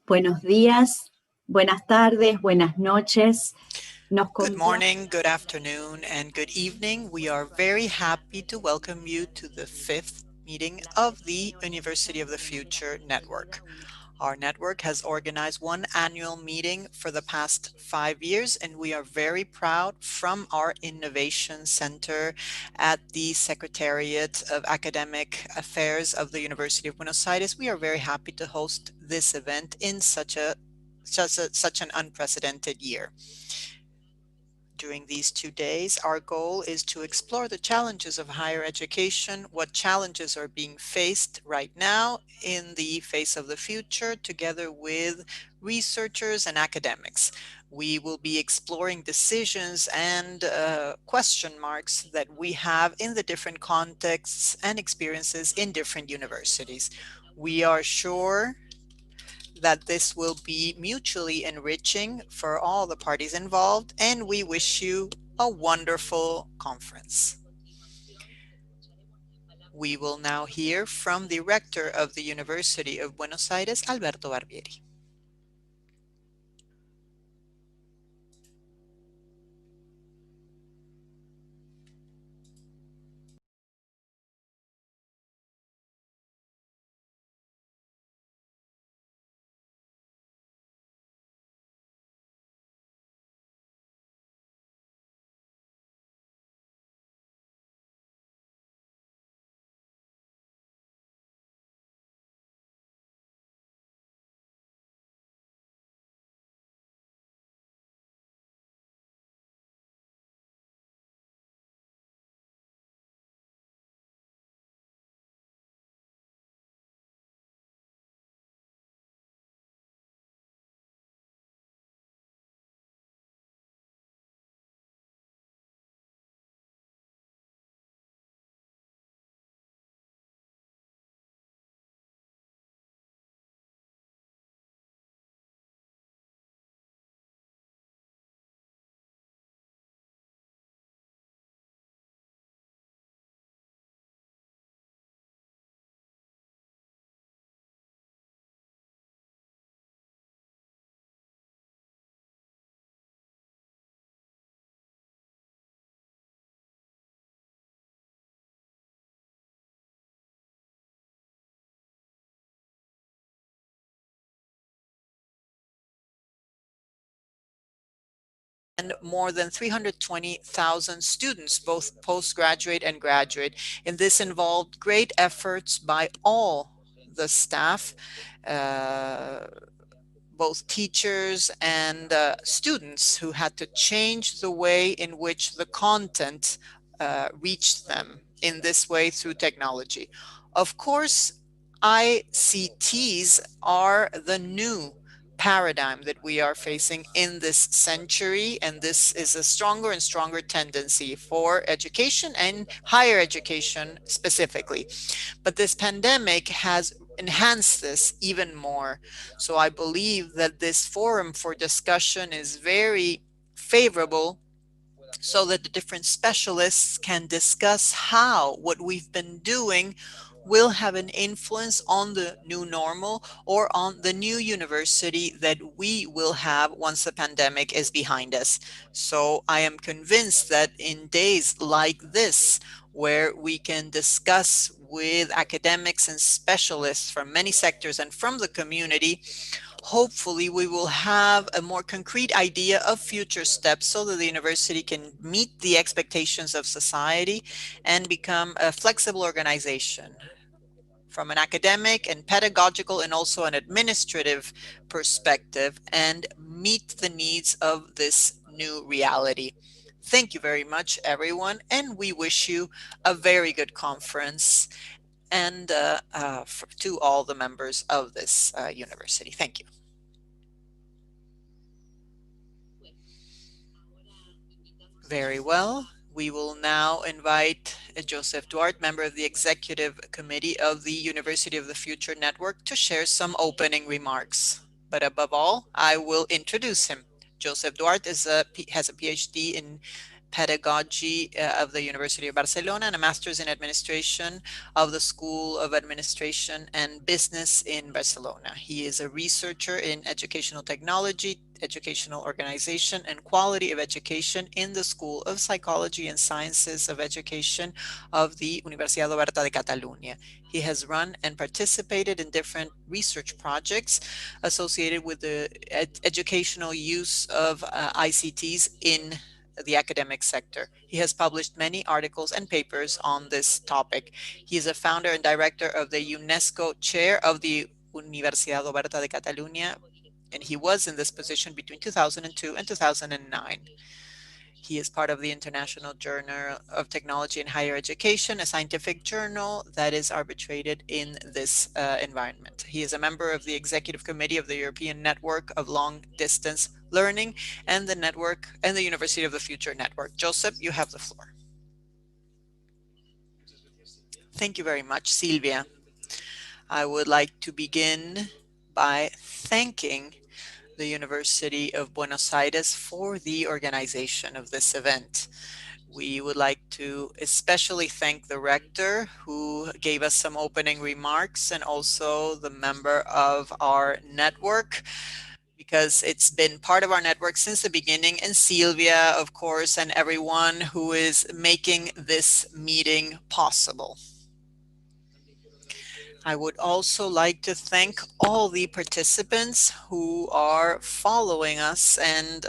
Buenos días, buenas tardes, buenas noches. Good morning, good afternoon, and good evening. We are very happy to welcome you to the fifth meeting of the University of the Future Network. Our network has organized one annual meeting for the past 5 years, and we are very proud from our Innovation Center at the Secretariat of Academic Affairs of the University of Buenos Aires. We are very happy to host this event in such an unprecedented year. During these 2 days, our goal is to explore the challenges of higher education, what challenges are being faced right now in the face of the future, together with researchers and academics. We will be exploring decisions and question marks that we have in the different contexts and experiences in different universities. We are sure that this will be mutually enriching for all the parties involved, and we wish you a wonderful conference. We will now hear from the Rector of the University of Buenos Aires, Alberto Barbieri. And more than 320,000 students, both postgraduate and graduate. And this involved great efforts by all the staff, both teachers and students, who had to change the way in which the content reached them in this way through technology. Of course, ICTs are the new paradigm that we are facing in this century, and this is a stronger and stronger tendency for education and higher education specifically. But this pandemic has enhanced this even more. So I believe that this forum for discussion is very favorable, so that the different specialists can discuss how what we've been doing will have an influence on the new normal or on the new university that we will have once the pandemic is behind us. So I am convinced that in days like this, where we can discuss with academics and specialists from many sectors and from the community, hopefully we will have a more concrete idea of future steps so that the university can meet the expectations of society and become a flexible organization from an academic and pedagogical and also an administrative perspective, and meet the needs of this new reality. Thank you very much, everyone, and we wish you a very good conference, and to all the members of this university. Thank you. Very well. We will now invite Josep Duart, member of the Executive Committee of the University of the Future Network, to share some opening remarks. But above all, I will introduce him. Josep Duart has a PhD in Pedagogy of the University of Barcelona, and a master's in administration of the School of Administration and Business in Barcelona. He is a researcher in educational technology, educational organization, and quality of education in the School of Psychology and Sciences of Education of the Universidad Oberta de Catalunya. He has run and participated in different research projects associated with the educational use of ICTs in the academic sector. He has published many articles and papers on this topic. He is a founder and director of the UNESCO Chair of the Universidad Oberta de Catalunya, and he was in this position between 2002 and 2009. He is part of the International Journal of Technology and Higher Education, a scientific journal that is arbitrated in this environment. He is a member of the Executive Committee of the European Network of Long Distance Learning and the network and the University of the Future Network. Josep, you have the floor. Thank you very much, Silvia. I would like to begin by thanking the University of Buenos Aires for the organization of this event. We would like to especially thank the rector who gave us some opening remarks, and also the member of our network, because it's been part of our network since the beginning, and Silvia, of course, and everyone who is making this meeting possible. I would also like to thank all the participants who are following us and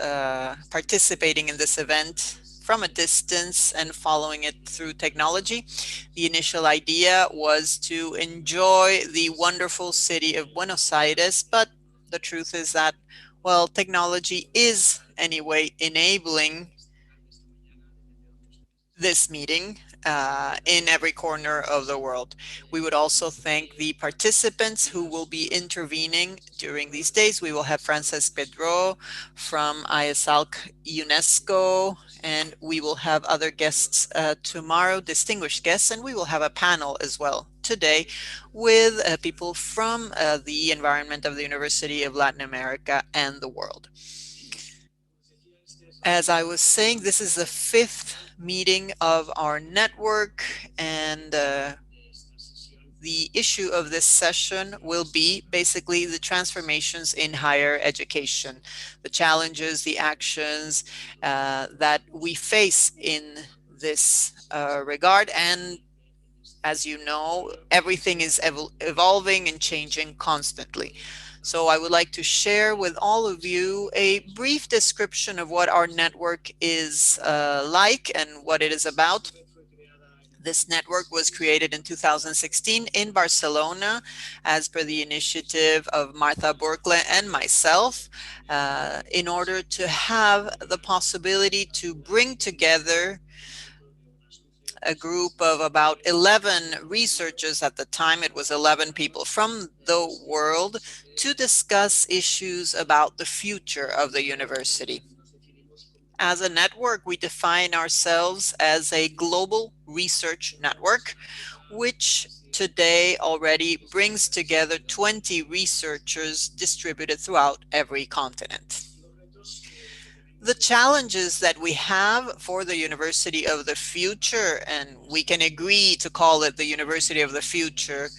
participating in this event from a distance and following it through technology. The initial idea was to enjoy the wonderful city of Buenos Aires, but the truth is that, well, technology is anyway enabling this meeting in every corner of the world. We would also thank the participants who will be intervening during these days. We will have Francesc Pedró from ISALC UNESCO, and we will have other guests tomorrow, distinguished guests, and we will have a panel as well today with people from the environment of the University of Latin America and the world. As I was saying, this is the 5th meeting of our network, and the issue of this session will be basically the transformations in higher education, the challenges, the actions that we face in this regard. And as you know, everything is evolving and changing constantly. So I would like to share with all of you a brief description of what our network is like and what it is about. This network was created in 2016 in Barcelona as per the initiative of Martha Burkle and myself in order to have the possibility to bring together a group of about 11 researchers. At the time, it was 11 people from the world to discuss issues about the future of the university. As a network, we define ourselves as a global research network, which today already brings together 20 researchers distributed throughout every continent. The challenges that we have for the University of the Future, and we can agree to call it the University of the Future,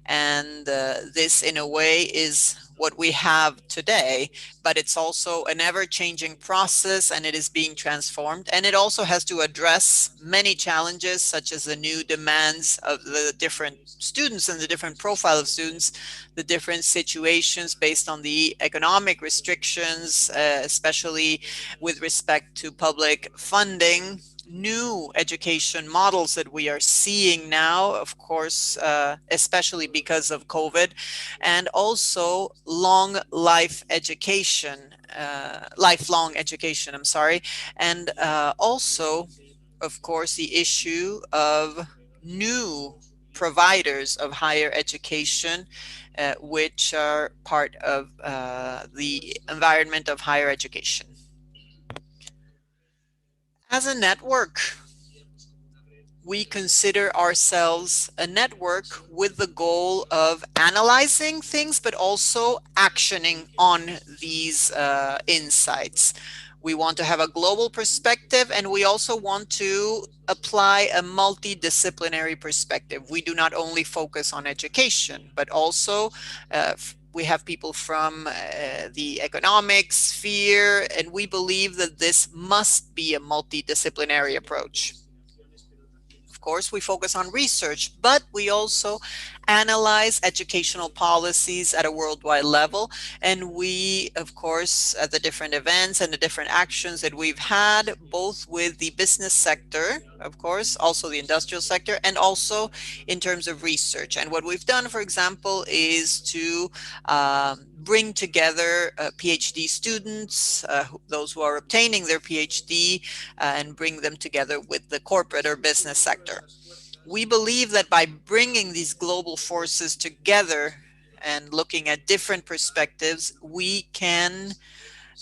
and this in a way is what we have today, but it's also an ever-changing process, and it is being transformed, and it also has to address many challenges, such as the new demands of the different students and the different profile of students, the different situations based on the economic restrictions, especially with respect to public funding, new education models that we are seeing now, of course, especially because of COVID, and also lifelong education, and also, of course, the issue of new providers of higher education, which are part of the environment of higher education. As a network, we consider ourselves a network with the goal of analyzing things, but also actioning on these insights. We want to have a global perspective, and we also want to apply a multidisciplinary perspective. We do not only focus on education, but also we have people from the economic sphere, and we believe that this must be a multidisciplinary approach. Of course, we focus on research, but we also analyze educational policies at a worldwide level. And we, of course, at the different events and the different actions that we've had, both with the business sector, of course, also the industrial sector, and also in terms of research. And what we've done, for example, is to bring together PhD students, those who are obtaining their PhD, and bring them together with the corporate or business sector. We believe that by bringing these global forces together and looking at different perspectives, we can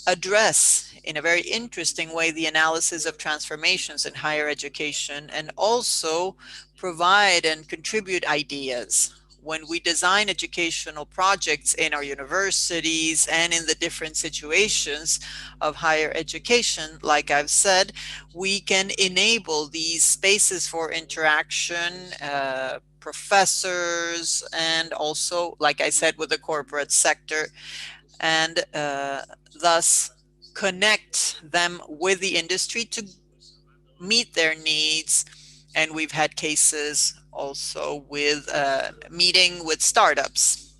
address in a very interesting way the analysis of transformations in higher education, and also provide and contribute ideas. When we design educational projects in our universities and in the different situations of higher education, like I've said, we can enable these spaces for interaction, professors, and also, like I said, with the corporate sector, and thus connect them with the industry to meet their needs. And we've had cases also with meeting with startups.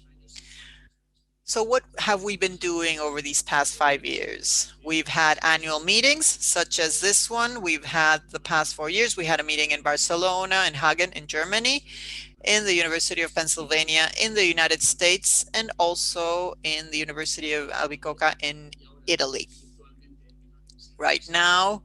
So what have we been doing over these past 5 years? We've had annual meetings such as this one. We've had the past 4 years. We had a meeting in Barcelona, in Hagen, in Germany, in the University of Pennsylvania, in the United States, and also in the University of Albicocca in Italy. Right now,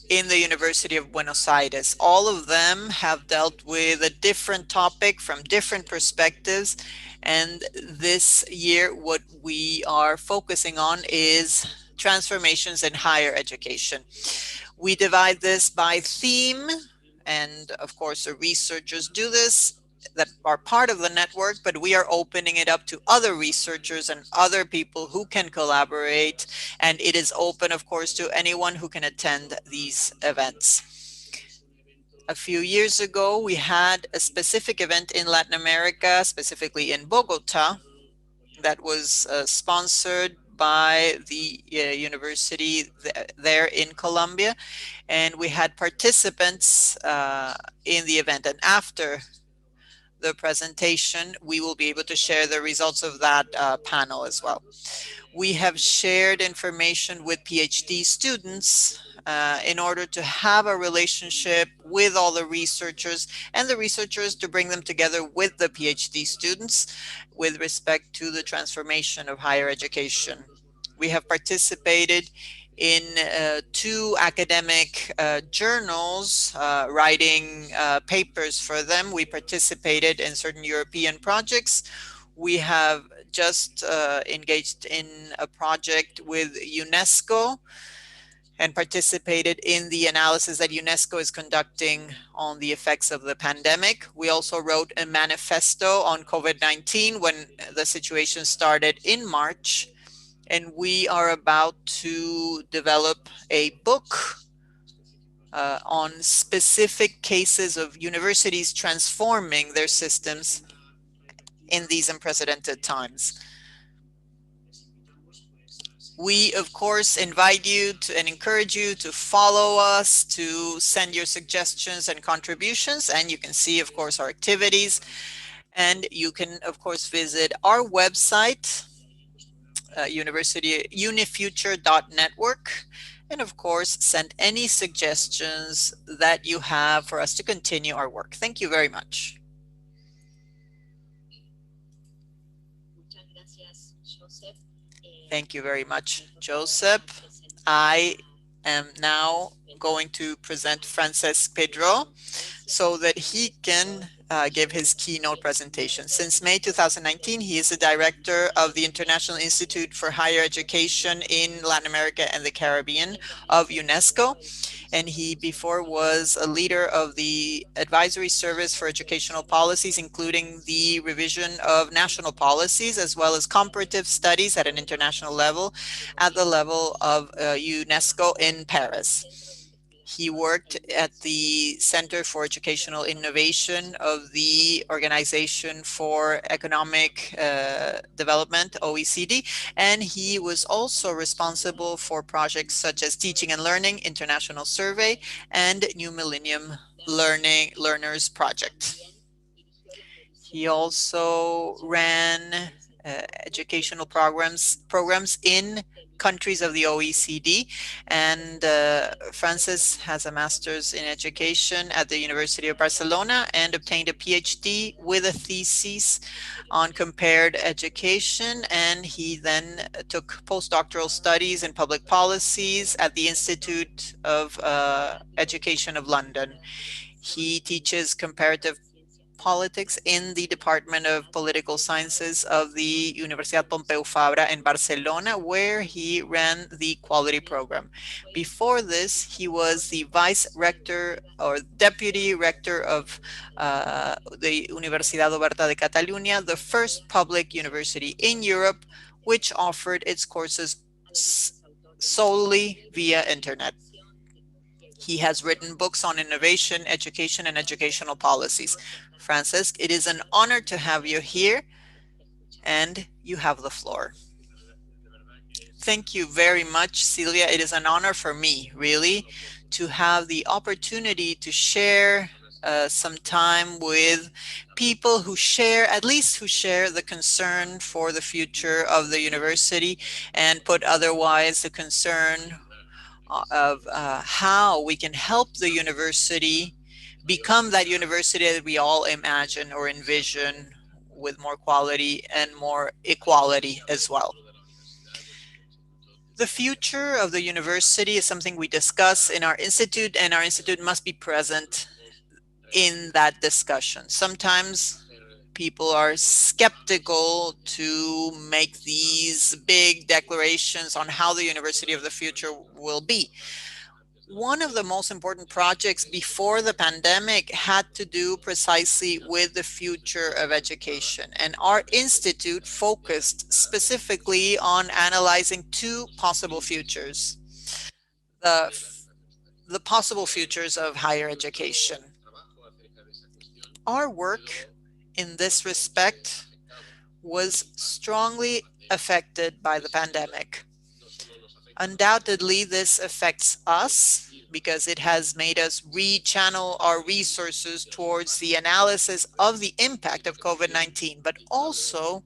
in the University of Buenos Aires, all of them have dealt with a different topic from different perspectives. And this year, what we are focusing on is transformations in higher education. We divide this by theme, and of course, the researchers do this that are part of the network, but we are opening it up to other researchers and other people who can collaborate. And it is open, of course, to anyone who can attend these events. A few years ago, we had a specific event in Latin America, specifically in Bogota, that was sponsored by the university there in Colombia. And we had participants in the event. And after the presentation, we will be able to share the results of that panel as well. We have shared information with PhD students in order to have a relationship with all the researchers, and the researchers to bring them together with the PhD students with respect to the transformation of higher education. We have participated in 2 academic journals, writing papers for them. We participated in certain European projects. We have just engaged in a project with UNESCO and participated in the analysis that UNESCO is conducting on the effects of the pandemic. We also wrote a manifesto on COVID-19 when the situation started in March. And we are about to develop a book on specific cases of universities transforming their systems in these unprecedented times. We, of course, invite you to and encourage you to follow us, to send your suggestions and contributions, and you can see, of course, our activities. And you can, of course, visit our website, unifuture.network, and of course send any suggestions that you have for us to continue our work. Thank you very much. Thank you very much, Josep. I am now going to present Francesc Pedró so that he can give his keynote presentation. Since May 2019, he is the director of the International Institute for Higher Education in Latin America and the Caribbean of UNESCO. And he before was a leader of the Advisory Service for Educational Policies, including the revision of national policies, as well as comparative studies at an international level, at the level of UNESCO in Paris. He worked at the Center for Educational Innovation of the Organization for Economic Development, OECD, and he was also responsible for projects such as Teaching and Learning, International Survey, and New Millennium Learners Project. He also ran educational programs in countries of the OECD, and Francesc has a master's in education at the University of Barcelona and obtained a PhD with a thesis on compared education, and he then took postdoctoral studies in public policies at the Institute of Education of London. He teaches comparative politics in the Department of Political Sciences of the Universidad Pompeu Fabra in Barcelona, where he ran the quality program. Before this, he was the vice rector or deputy rector of the Universidad Oberta de Catalunya, the first public university in Europe which offered its courses solely via internet. He has written books on innovation, education, and educational policies. Francesc, it is an honor to have you here, and you have the floor. Thank you very much, Silvia. It is an honor for me, really, to have the opportunity to share some time with people who share, at least who share the concern for the future of the university, and put otherwise the concern of how we can help the university become that university that we all imagine or envision, with more quality and more equality as well. The future of the university is something we discuss in our institute, and our institute must be present in that discussion. Sometimes people are skeptical to make these big declarations on how the university of the future will be. One of the most important projects before the pandemic had to do precisely with the future of education. And our institute focused specifically on analyzing two possible futures, the possible futures of higher education. Our work in this respect was strongly affected by the pandemic. Undoubtedly, this affects us because it has made us rechannel our resources towards the analysis of the impact of COVID-19, but also,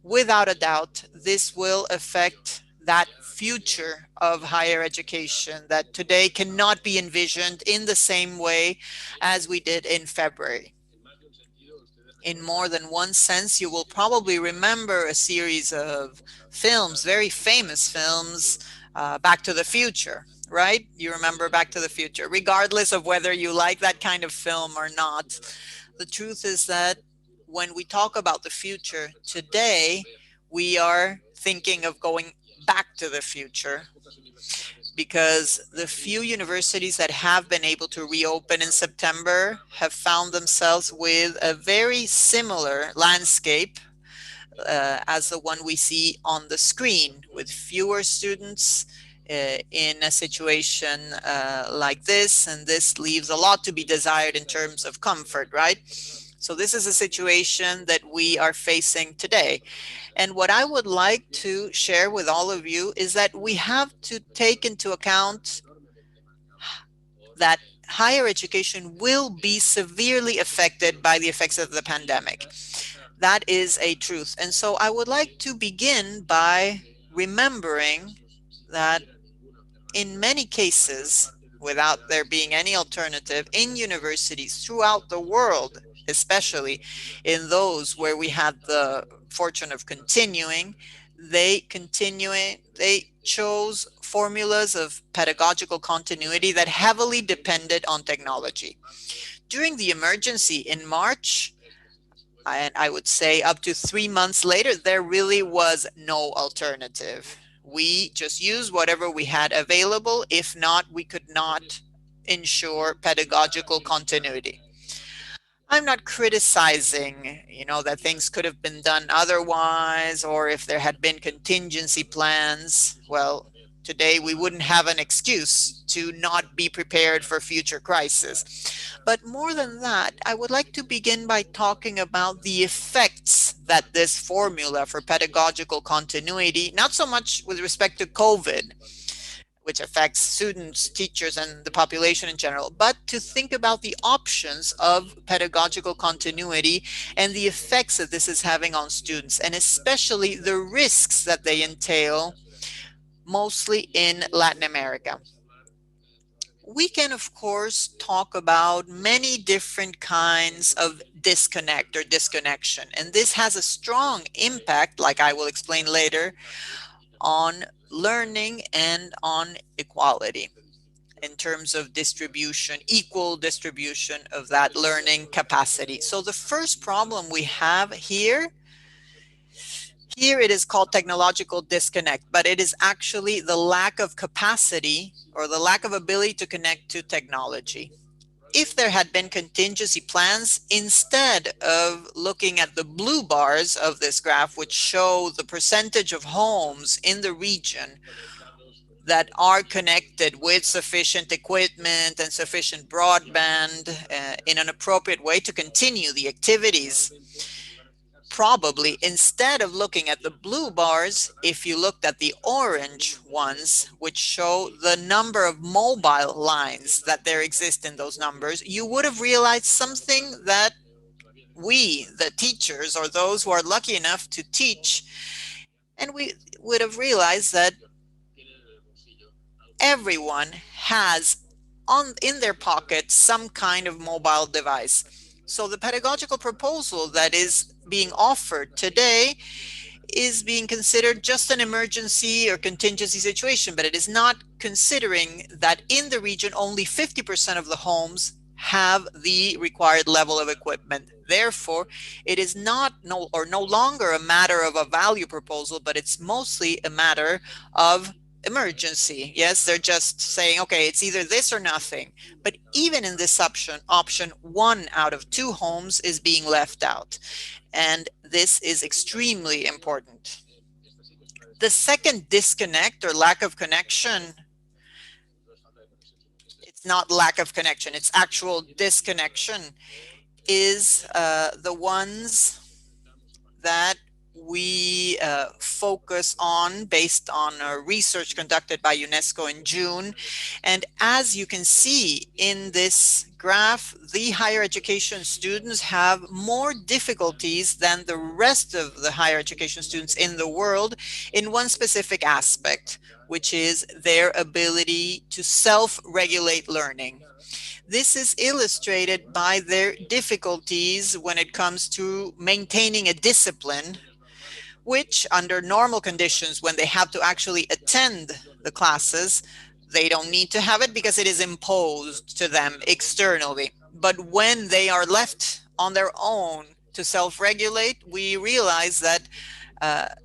without a doubt, this will affect that future of higher education that today cannot be envisioned in the same way as we did in February. In more than one sense, you will probably remember a series of films, very famous films, Back to the Future, right? You remember Back to the Future, regardless of whether you like that kind of film or not. The truth is that when we talk about the future today, we are thinking of going back to the future, because the few universities that have been able to reopen in September have found themselves with a very similar landscape as the one we see on the screen, with fewer students in a situation like this, and this leaves a lot to be desired in terms of comfort, right? So this is a situation that we are facing today. And what I would like to share with all of you is that we have to take into account that higher education will be severely affected by the effects of the pandemic. That is a truth. And so I would like to begin by remembering that in many cases, without there being any alternative, in universities throughout the world, especially in those where we had the fortune of continuing, they chose formulas of pedagogical continuity that heavily depended on technology. During the emergency in March, and I would say up to 3 months later, there really was no alternative. We just used whatever we had available. If not, we could not ensure pedagogical continuity. I'm not criticizing, that things could have been done otherwise, or if there had been contingency plans. Well, today we wouldn't have an excuse to not be prepared for future crises. But more than that, I would like to begin by talking about the effects that this formula for pedagogical continuity, not so much with respect to COVID, which affects students, teachers, and the population in general, but to think about the options of pedagogical continuity and the effects that this is having on students, and especially the risks that they entail, mostly in Latin America. We can, of course, talk about many different kinds of disconnect or disconnection, and this has a strong impact, like I will explain later, on learning and on equality in terms of distribution, equal distribution of that learning capacity. So the first problem we have here it is called technological disconnect, but it is actually the lack of capacity or the lack of ability to connect to technology. If there had been contingency plans, instead of looking at the blue bars of this graph, which show the percentage of homes in the region that are connected with sufficient equipment and sufficient broadband in an appropriate way to continue the activities, probably instead of looking at the blue bars, if you looked at the orange ones, which show the number of mobile lines that there exist in those numbers, you would have realized something that we, the teachers, or those who are lucky enough to teach, and we would have realized that everyone has in their pocket some kind of mobile device. So the pedagogical proposal that is being offered today is being considered just an emergency or contingency situation, but it is not considering that in the region only 50% of the homes have the required level of equipment. Therefore, it is no longer a matter of a value proposal, but it's mostly a matter of emergency. Yes, they're just saying, okay, it's either this or nothing. But even in this option, 1 out of 2 homes is being left out. And this is extremely important. The second disconnect or lack of connection, it's not lack of connection, it's actual disconnection, is the ones that we focus on based on research conducted by UNESCO in June. And as you can see in this graph, the higher education students have more difficulties than the rest of the higher education students in the world in one specific aspect, which is their ability to self-regulate learning. This is illustrated by their difficulties when it comes to maintaining a discipline, which under normal conditions, when they have to actually attend the classes, they don't need to have it because it is imposed to them externally. But when they are left on their own to self-regulate, we realize that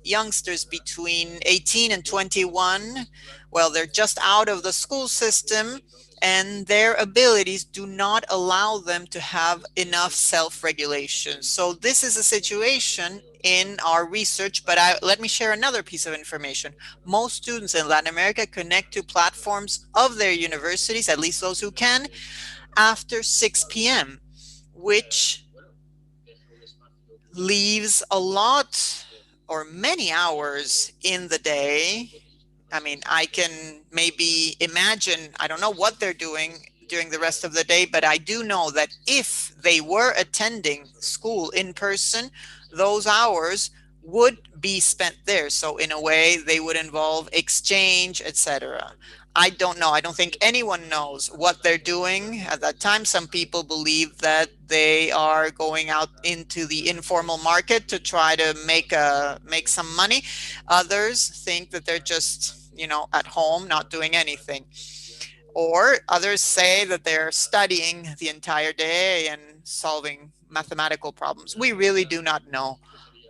youngsters between 18 and 21, well, they're just out of the school system, and their abilities do not allow them to have enough self-regulation. So this is a situation in our research, but let me share another piece of information. Most students in Latin America connect to platforms of their universities, at least those who can, after 6 p.m., which leaves a lot or many hours in the day. I mean, I can maybe imagine, I don't know what they're doing during the rest of the day, but I do know that if they were attending school in person, those hours would be spent there. So in a way, they would involve exchange, etc. I don't know. I don't think anyone knows what they're doing at that time. Some people believe that they are going out into the informal market to try to make some money. Others think that they're just, at home, not doing anything. Or others say that they're studying the entire day and solving mathematical problems. We really do not know.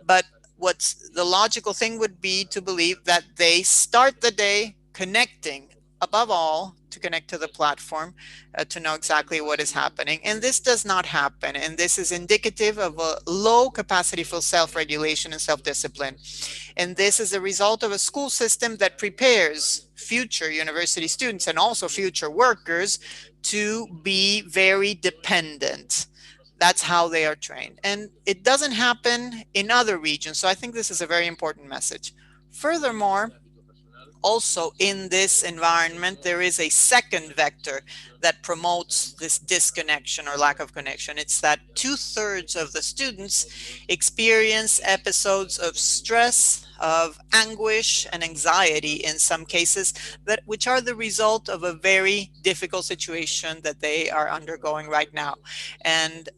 But what's the logical thing would be to believe that they start the day connecting, above all, to connect to the platform, to know exactly what is happening. And this does not happen. And this is indicative of a low capacity for self-regulation and self-discipline. And this is a result of a school system that prepares future university students and also future workers to be very dependent. That's how they are trained. And it doesn't happen in other regions. So I think this is a very important message. Furthermore, also in this environment, there is a second vector that promotes this disconnection or lack of connection. It's that 2/3 of the students experience episodes of stress, of anguish and anxiety in some cases, which are the result of a very difficult situation that they are undergoing right now. And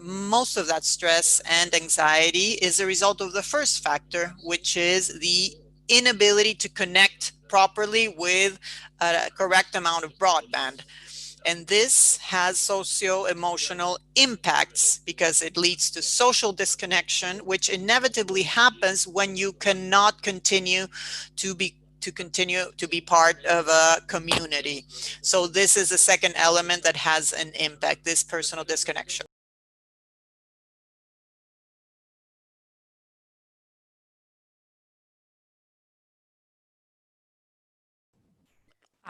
most of that stress and anxiety is a result of the first factor, which is the inability to connect properly with a correct amount of broadband. And this has socio-emotional impacts because it leads to social disconnection, which inevitably happens when you cannot continue to be part of a community. So this is a second element that has an impact, this personal disconnection.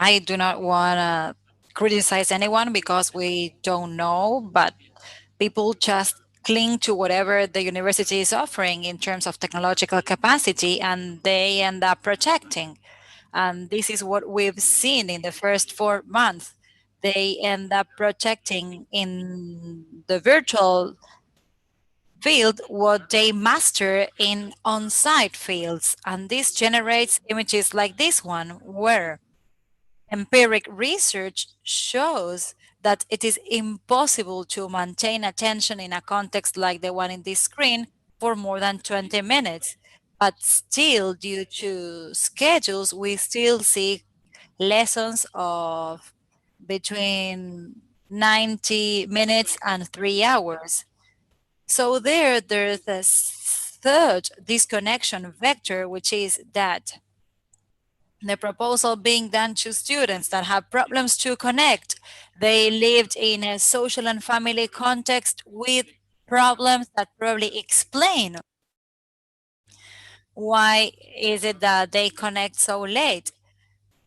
I do not want to criticize anyone because we don't know, but people just cling to whatever the university is offering in terms of technological capacity, and they end up protecting. And this is what we've seen in the first 4 months. They end up protecting in the virtual field what they master in on-site fields. And this generates images like this one, where empiric research shows that it is impossible to maintain attention in a context like the one in this screen for more than 20 minutes. But still, due to schedules, we still see lessons of between 90 minutes and 3 hours. So there's a third disconnection vector, which is that the proposal being done to students that have problems to connect. They lived in a social and family context with problems that probably explain why is it that they connect so late.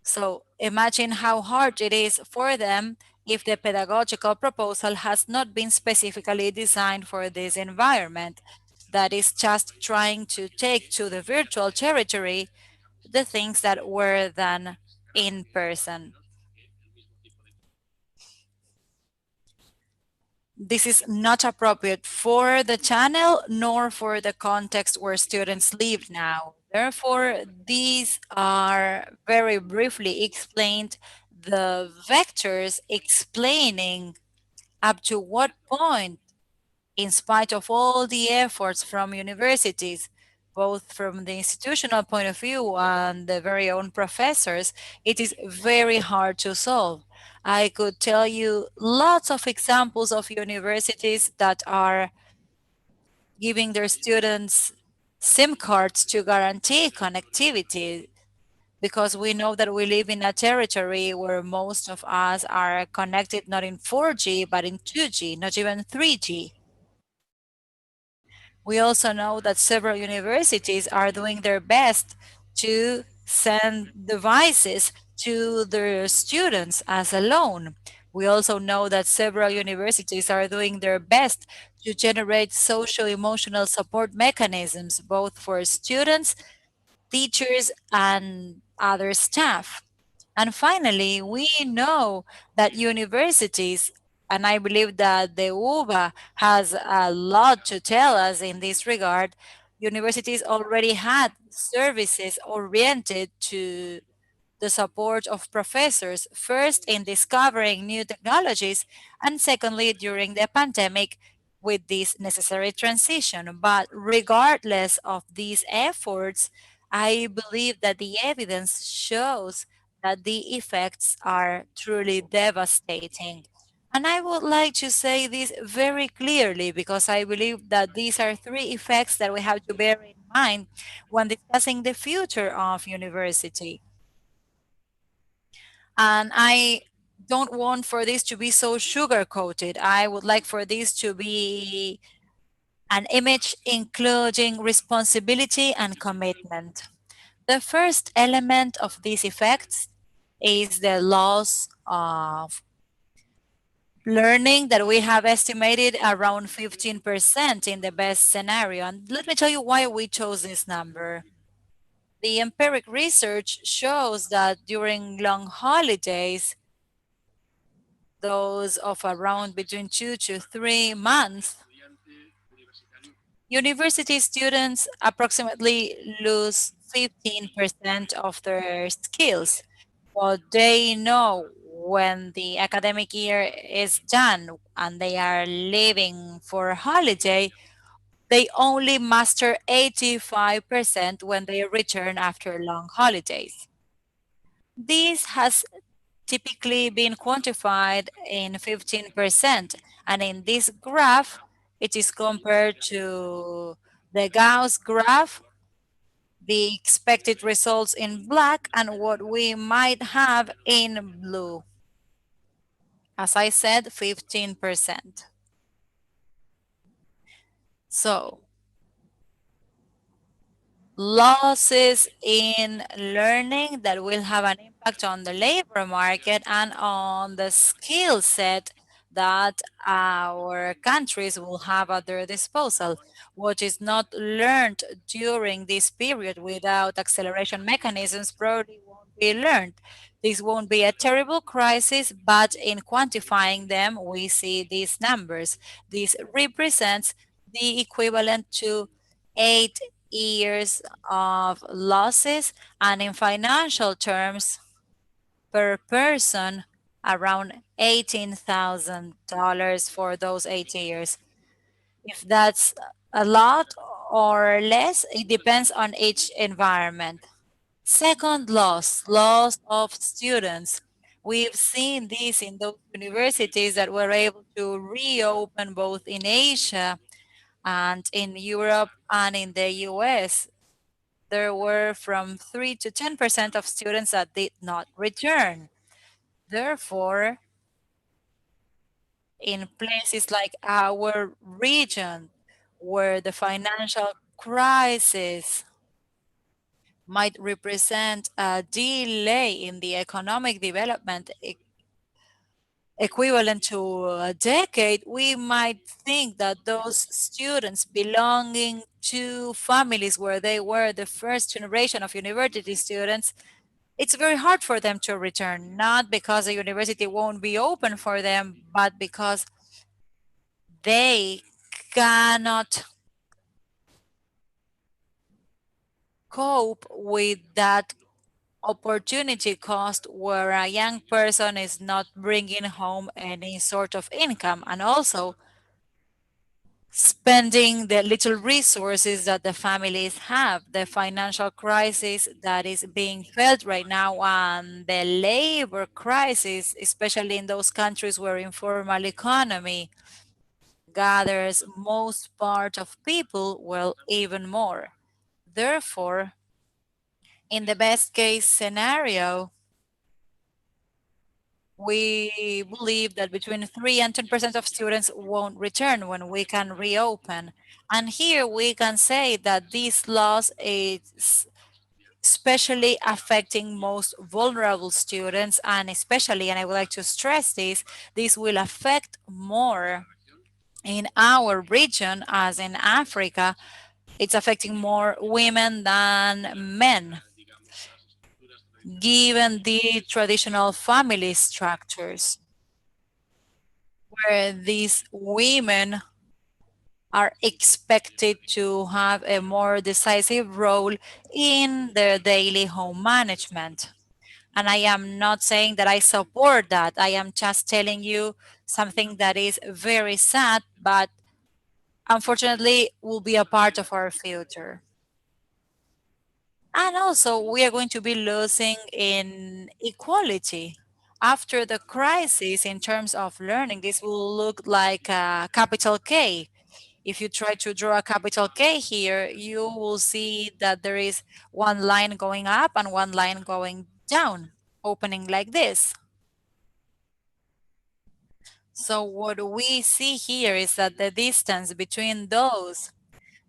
So imagine how hard it is for them if the pedagogical proposal has not been specifically designed for this environment, that is just trying to take to the virtual territory the things that were done in person. This is not appropriate for the channel nor for the context where students live now. Therefore, these are very briefly explained the vectors explaining up to what point, in spite of all the efforts from universities, both from the institutional point of view and the very own professors, it is very hard to solve. I could tell you lots of examples of universities that are giving their students SIM cards to guarantee connectivity, because we know that we live in a territory where most of us are connected not in 4G, but in 2G, not even 3G. We also know that several universities are doing their best to send devices to their students as a loan. We also know that several universities are doing their best to generate social emotional support mechanisms, both for students, teachers, and other staff. And finally, we know that universities, and I believe that the UBA has a lot to tell us in this regard, universities already had services oriented to the support of professors, first in discovering new technologies, and secondly during the pandemic with this necessary transition. But regardless of these efforts, I believe that the evidence shows that the effects are truly devastating. And I would like to say this very clearly because I believe that these are three effects that we have to bear in mind when discussing the future of university. And I don't want for this to be so sugar-coated. I would like for this to be an image including responsibility and commitment. The first element of these effects is the loss of learning that we have estimated around 15% in the best scenario. And let me tell you why we chose this number. The empiric research shows that during long holidays, those of around between 2 to 3 months, university students approximately lose 15% of their skills. What they know when the academic year is done and they are leaving for a holiday, they only master 85% when they return after long holidays. This has typically been quantified in 15%, and in this graph, it is compared to the Gauss graph, the expected results in black, and what we might have in blue. As I said, 15%. So, losses in learning that will have an impact on the labor market and on the skill set that our countries will have at their disposal. What is not learned during this period without acceleration mechanisms probably won't be learned. This won't be a terrible crisis, but in quantifying them, we see these numbers. This represents the equivalent to 8 years of losses, and in financial terms, per person, around $18,000 for those 8 years. If that's a lot or less, it depends on each environment. Second loss of students. We've seen this in those universities that were able to reopen both in Asia and in Europe and in the US. There were from 3 to 10% of students that did not return. Therefore, in places like our region, where the financial crisis might represent a delay in the economic development equivalent to a decade, we might think that those students belonging to families where they were the first generation of university students, it's very hard for them to return, not because the university won't be open for them, but because they cannot cope with that opportunity cost where a young person is not bringing home any sort of income, and also spending the little resources that the families have. The financial crisis that is being felt right now and the labor crisis, especially in those countries where informal economy gathers most part of people, well, even more. Therefore, in the best case scenario, we believe that between 3 and 10% of students won't return when we can reopen. And here we can say that this loss is especially affecting most vulnerable students, and especially, and I would like to stress this will affect more in our region as in Africa. It's affecting more women than men, given the traditional family structures, where these women are expected to have a more decisive role in their daily home management. And I am not saying that I support that. I am just telling you something that is very sad, but unfortunately will be a part of our future. And also, we are going to be losing in equality. After the crisis, in terms of learning, this will look like a capital K. If you try to draw a capital K here, you will see that there is one line going up and one line going down, opening like this. So what we see here is that the distance between those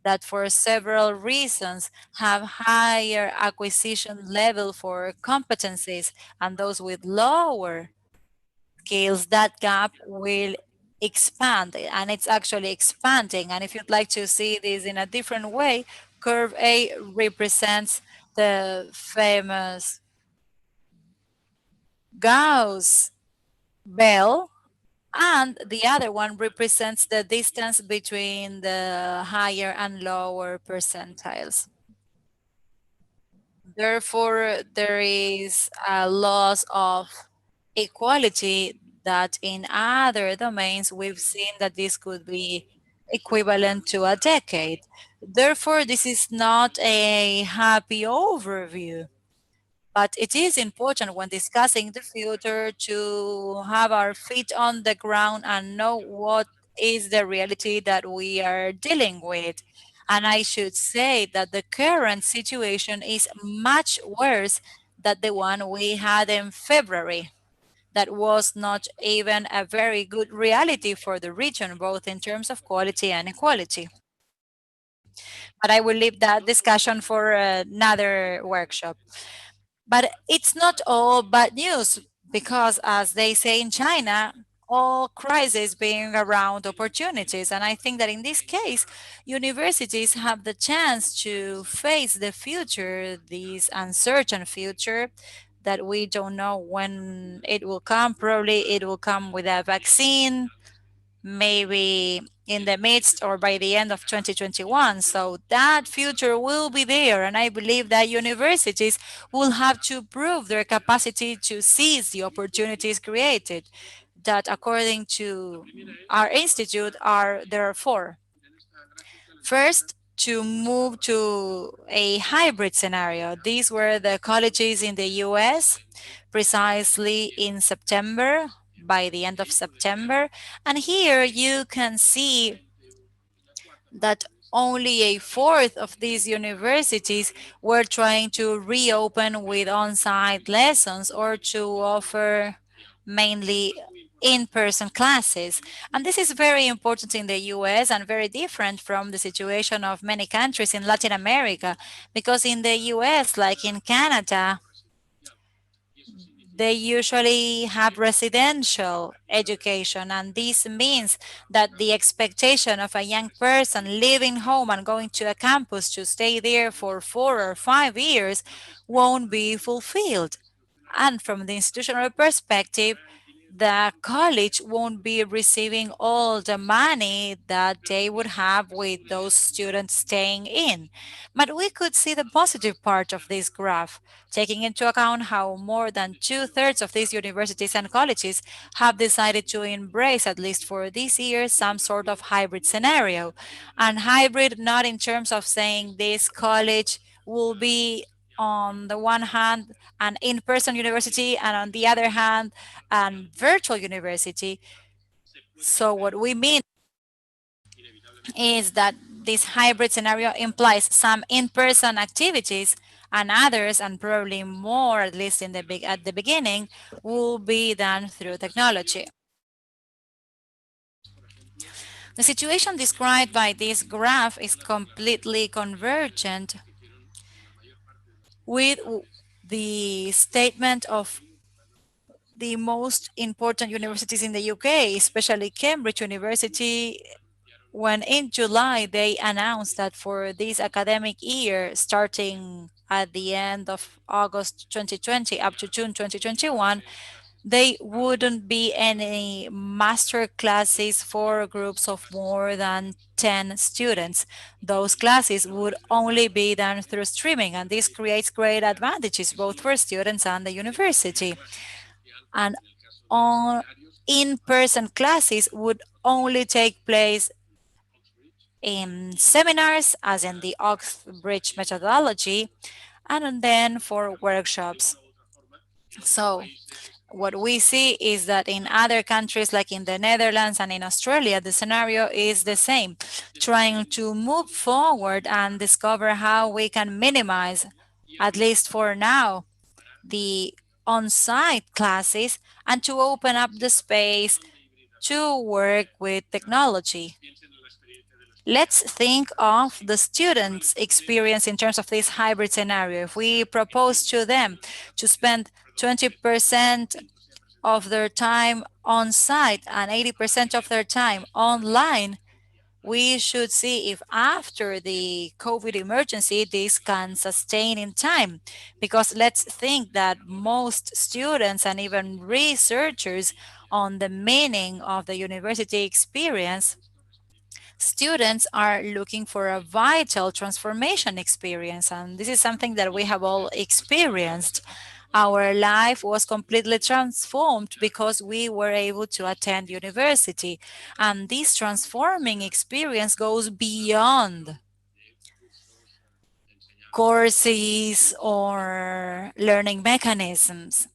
that for several reasons have higher acquisition level for competencies and those with lower skills, that gap will expand, and it's actually expanding. And if you'd like to see this in a different way, curve A represents the famous Gauss bell, and the other one represents the distance between the higher and lower percentiles. Therefore, there is a loss of equality that in other domains we've seen that this could be equivalent to a decade. Therefore, this is not a happy overview. But it is important when discussing the future to have our feet on the ground and know what is the reality that we are dealing with. And I should say that the current situation is much worse than the one we had in February. That was not even a very good reality for the region, both in terms of quality and equality. But I will leave that discussion for another workshop. But it's not all bad news because, as they say in China, all crises being around opportunities. And I think that in this case, universities have the chance to face the future, this uncertain future that we don't know when it will come. Probably it will come with a vaccine, maybe in the midst or by the end of 2021. So that future will be there. And I believe that universities will have to prove their capacity to seize the opportunities created, that according to our institute are there are four. First, to move to a hybrid scenario. These were the colleges in the US precisely in September, by the end of September. And here you can see that only a fourth of these universities were trying to reopen with on-site lessons or to offer mainly in-person classes. And this is very important in the US and very different from the situation of many countries in Latin America, because in the US, like in Canada, they usually have residential education, and this means that the expectation of a young person leaving home and going to a campus to stay there for 4 or 5 years won't be fulfilled. And from the institutional perspective, the college won't be receiving all the money that they would have with those students staying in. But we could see the positive part of this graph, taking into account how more than two-thirds of these universities and colleges have decided to embrace, at least for this year, some sort of hybrid scenario. And hybrid not in terms of saying this college will be on the one hand an in-person university and on the other hand an virtual university. So what we mean is that this hybrid scenario implies some in-person activities and others, and probably more, at least in at the beginning, will be done through technology. The situation described by this graph is completely convergent with the statement of the most important universities in the UK, especially Cambridge University, when in July they announced that for this academic year, starting at the end of August 2020 up to June 2021, they wouldn't be any master classes for groups of more than 10 students. Those classes would only be done through streaming, and this creates great advantages both for students and the university. And on in-person classes would only take place in seminars, as in the Oxbridge methodology, and then for workshops. So what we see is that in other countries like in the Netherlands and in Australia, the scenario is the same, trying to move forward and discover how we can minimize, at least for now, the on-site classes and to open up the space to work with technology. Let's think of the students' experience in terms of this hybrid scenario. If we propose to them to spend 20% of their time on site and 80% of their time online, we should see if after the COVID emergency, this can sustain in time. Because let's think that most students and even researchers on the meaning of the university experience, students are looking for a vital transformation experience. And this is something that we have all experienced. Our life was completely transformed because we were able to attend university. And this transforming experience goes beyond courses or learning mechanisms.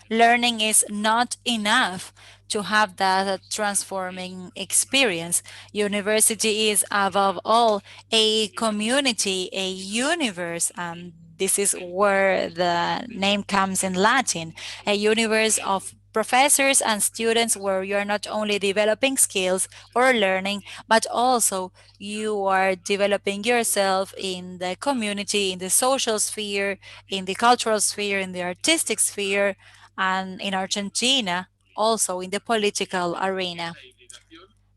Learning is not enough to have that transforming experience. University is above all a community, a universe, and this is where the name comes in Latin, a universe of professors and students where you are not only developing skills or learning, but also you are developing yourself in the community, in the social sphere, in the cultural sphere, in the artistic sphere, and in Argentina, also in the political arena.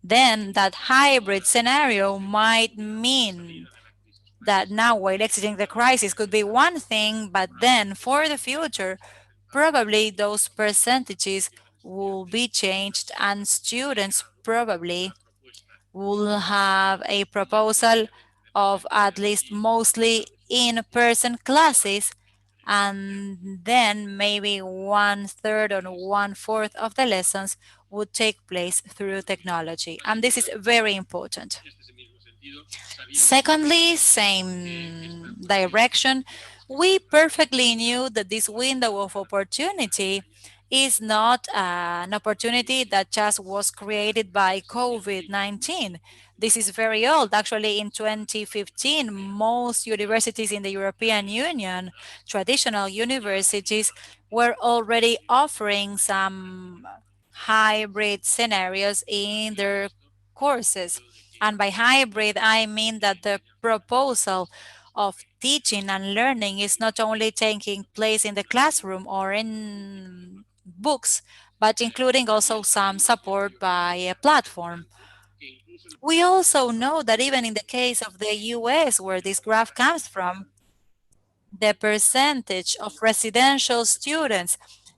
Then that hybrid scenario might mean that now while exiting the crisis could be one thing, but then for the future, probably those percentages will be changed and students probably will have a proposal of at least mostly in-person classes, and then maybe 1/3 or 1/4 of the lessons would take place through technology. And this is very important. Secondly, same direction, we perfectly knew that this window of opportunity is not an opportunity that just was created by COVID-19. This is very old. Actually, in 2015, most universities in the European Union, traditional universities, were already offering some hybrid scenarios in their courses. And by hybrid, I mean that the proposal of teaching and learning is not only taking place in the classroom or in books, but including also some support by a platform. We also know that even in the case of the US, where this graph comes from, the percentage of residential students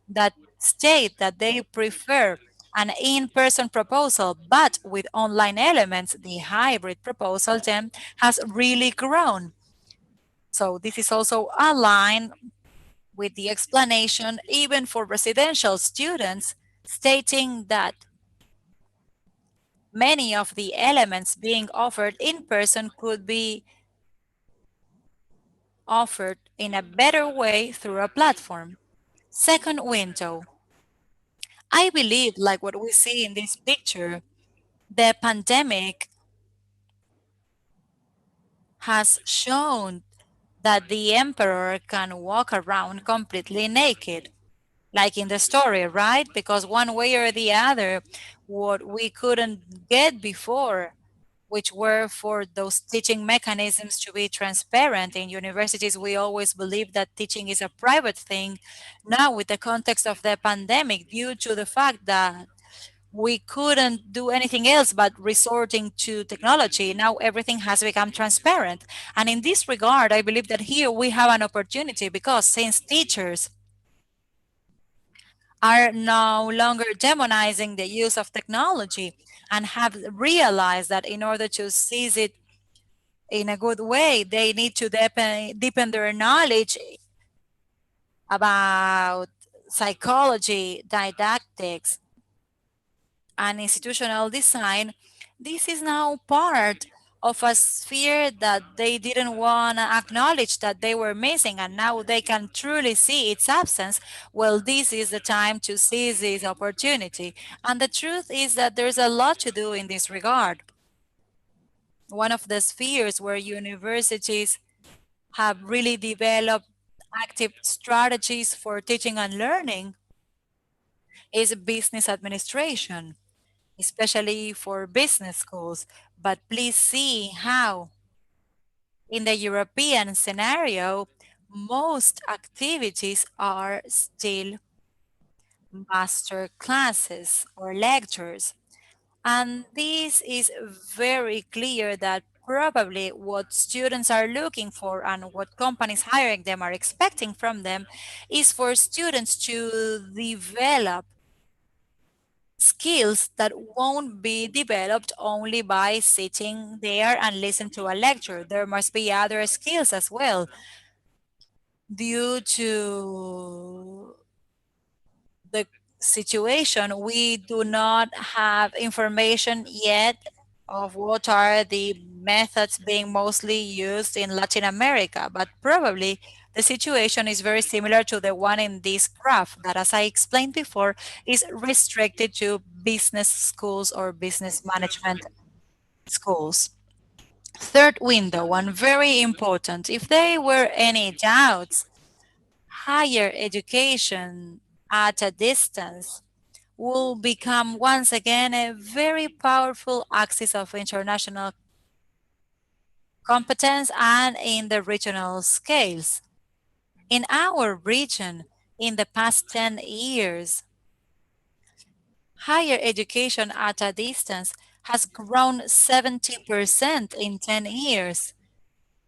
that state that they prefer an in-person proposal, but with online elements, the hybrid proposal then has really grown. So this is also aligned with the explanation, even for residential students, stating that many of the elements being offered in person could be offered in a better way through a platform. Second window. I believe, like what we see in this picture, the pandemic has shown that the emperor can walk around completely naked, like in the story, right? Because one way or the other, what we couldn't get before, which were for those teaching mechanisms to be transparent. In universities, we always believe that teaching is a private thing. Now, with the context of the pandemic, due to the fact that we couldn't do anything else but resorting to technology, now everything has become transparent. And in this regard, I believe that here we have an opportunity, because since teachers are no longer demonizing the use of technology and have realized that in order to seize it in a good way, they need to deepen their knowledge about psychology, didactics, and institutional design. This is now part of a sphere that they didn't want to acknowledge that they were missing, and now they can truly see its absence. Well, this is the time to seize this opportunity. And the truth is that there's a lot to do in this regard. One of the spheres where universities have really developed active strategies for teaching and learning is business administration, especially for business schools. But please see how, in the European scenario, most activities are still master classes or lectures. And this is very clear that probably what students are looking for and what companies hiring them are expecting from them is for students to develop skills that won't be developed only by sitting there and listen to a lecture. There must be other skills as well. Due to the situation, we do not have information yet of what are the methods being mostly used in Latin America, but probably the situation is very similar to the one in this graph that, as I explained before, is restricted to business schools or business management schools. Third window, one very important. If there were any doubts, higher education at a distance will become once again a very powerful axis of international competence and in the regional scales. In our region, in the past 10 years, higher education at a distance has grown 70% in 10 years.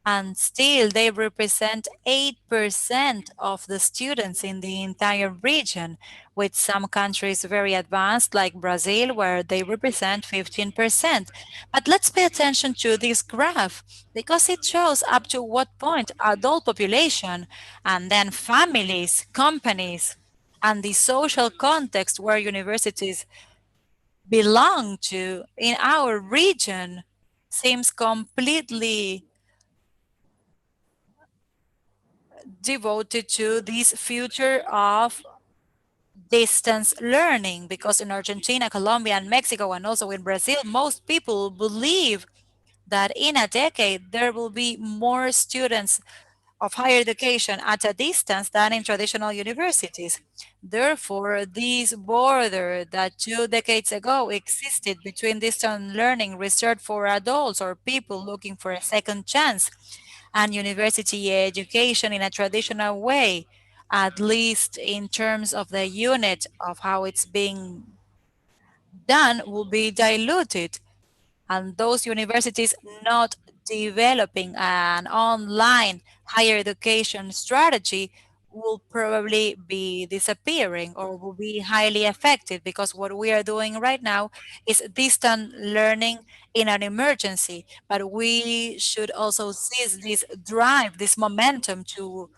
And still they represent 8% of the students in the entire region, with some countries very advanced like Brazil, where they represent 15%. But let's pay attention to this graph because it shows up to what point adult population and then families, companies, and the social context where universities belong to in our region seems completely devoted to this future of distance learning, because in Argentina, Colombia, and Mexico, and also in Brazil, most people believe that in a decade there will be more students of higher education at a distance than in traditional universities. Therefore, this border that 2 decades ago existed between distance learning reserved for adults or people looking for a second chance and university education in a traditional way, at least in terms of the unit of how it's being done, will be diluted. And those universities not developing an online higher education strategy will probably be disappearing or will be highly affected, because what we are doing right now is distant learning in an emergency. But we should also seize this drive, this momentum, to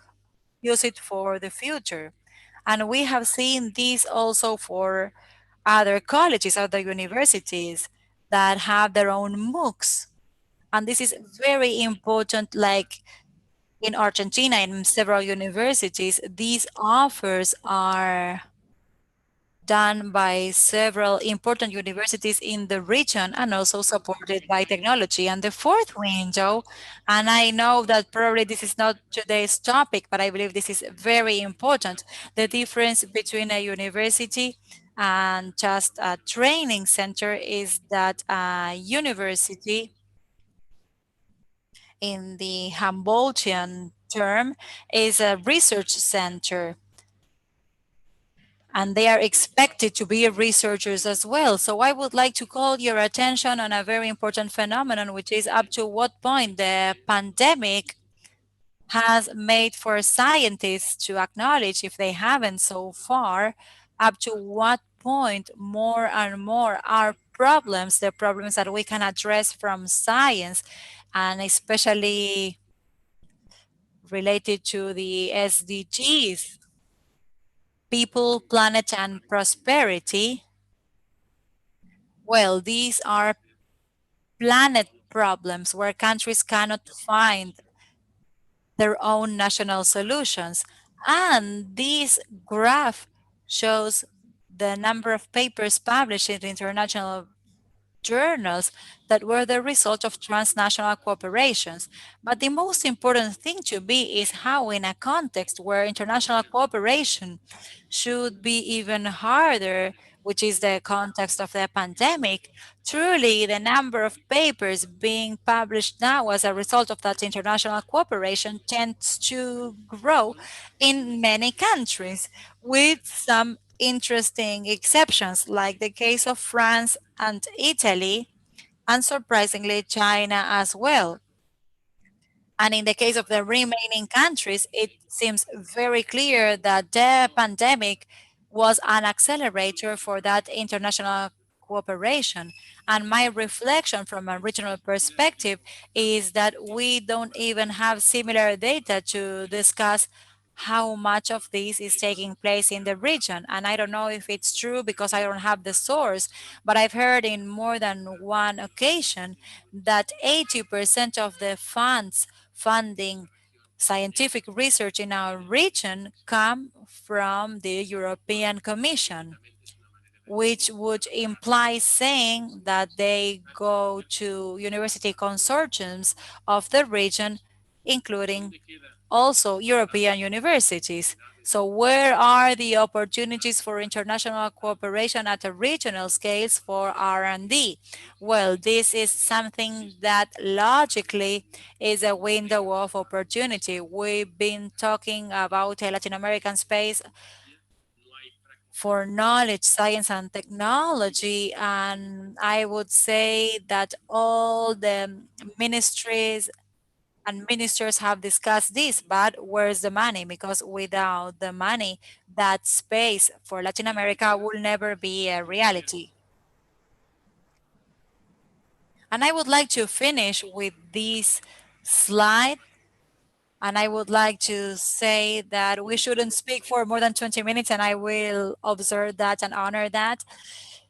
use it for the future. And we have seen this also for other colleges, other universities that have their own MOOCs. And this is very important, like in Argentina, in several universities, these offers are done by several important universities in the region and also supported by technology. And the fourth window, and I know that probably this is not today's topic, but I believe this is very important, the difference between a university and just a training center is that a university, in the Humboldtian term, is a research center, and they are expected to be researchers as well. So I would like to call your attention on a very important phenomenon, which is up to what point the pandemic has made for scientists to acknowledge, if they haven't so far, up to what point more and more are problems, the problems that we can address from science, and especially related to the SDGs, people, planet, and prosperity. Well, these are planet problems where countries cannot find their own national solutions. And this graph shows the number of papers published in international journals that were the result of transnational cooperations. But the most important thing to be is how, in a context where international cooperation should be even harder, which is the context of the pandemic, truly the number of papers being published now as a result of that international cooperation tends to grow in many countries, with some interesting exceptions, like the case of France and Italy, and surprisingly, China as well. And in the case of the remaining countries, it seems very clear that the pandemic was an accelerator for that international cooperation. And my reflection from a regional perspective is that we don't even have similar data to discuss how much of this is taking place in the region. And I don't know if it's true because I don't have the source, but I've heard in more than one occasion that 80% of the funds funding scientific research in our region come from the European Commission, which would imply saying that they go to university consortiums of the region, including also European universities. So where are the opportunities for international cooperation at a regional scales for R&D? Well, this is something that logically is a window of opportunity. We've been talking about a Latin American space for knowledge, science, and technology. And I would say that all the ministries and ministers have discussed this, but where's the money? Because without the money, that space for Latin America will never be a reality. And I would like to finish with this slide. And I would like to say that we shouldn't speak for more than 20 minutes, and I will observe that and honor that.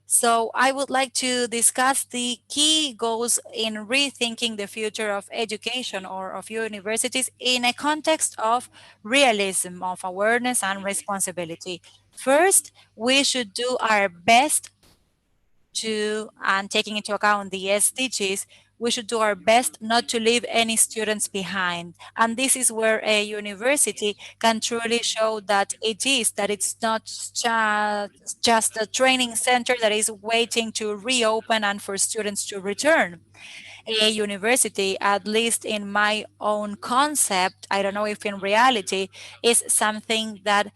So I would like to discuss the key goals in rethinking the future of education or of universities in a context of realism, of awareness and responsibility. First, we should do our best to, and taking into account the SDGs, we should do our best not to leave any students behind. And this is where a university can truly show that that it's not just a training center that is waiting to reopen and for students to return. A university, at least in my own concept, I don't know if in reality, is something that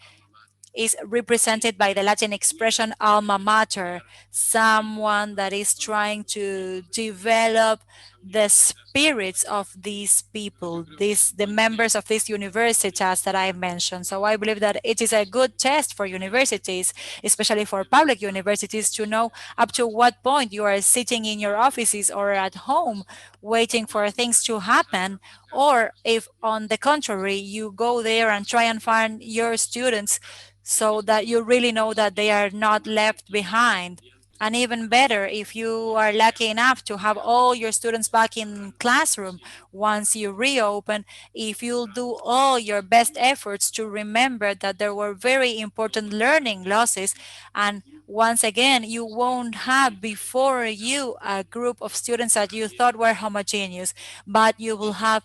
is represented by the Latin expression alma mater, someone that is trying to develop the spirits of these people, the members of these universities that I mentioned. So I believe that it is a good test for universities, especially for public universities, to know up to what point you are sitting in your offices or at home waiting for things to happen, or if on the contrary, you go there and try and find your students so that you really know that they are not left behind. And even better, if you are lucky enough to have all your students back in classroom once you reopen, if you'll do all your best efforts to remember that there were very important learning losses, and once again, you won't have before you a group of students that you thought were homogeneous, but you will have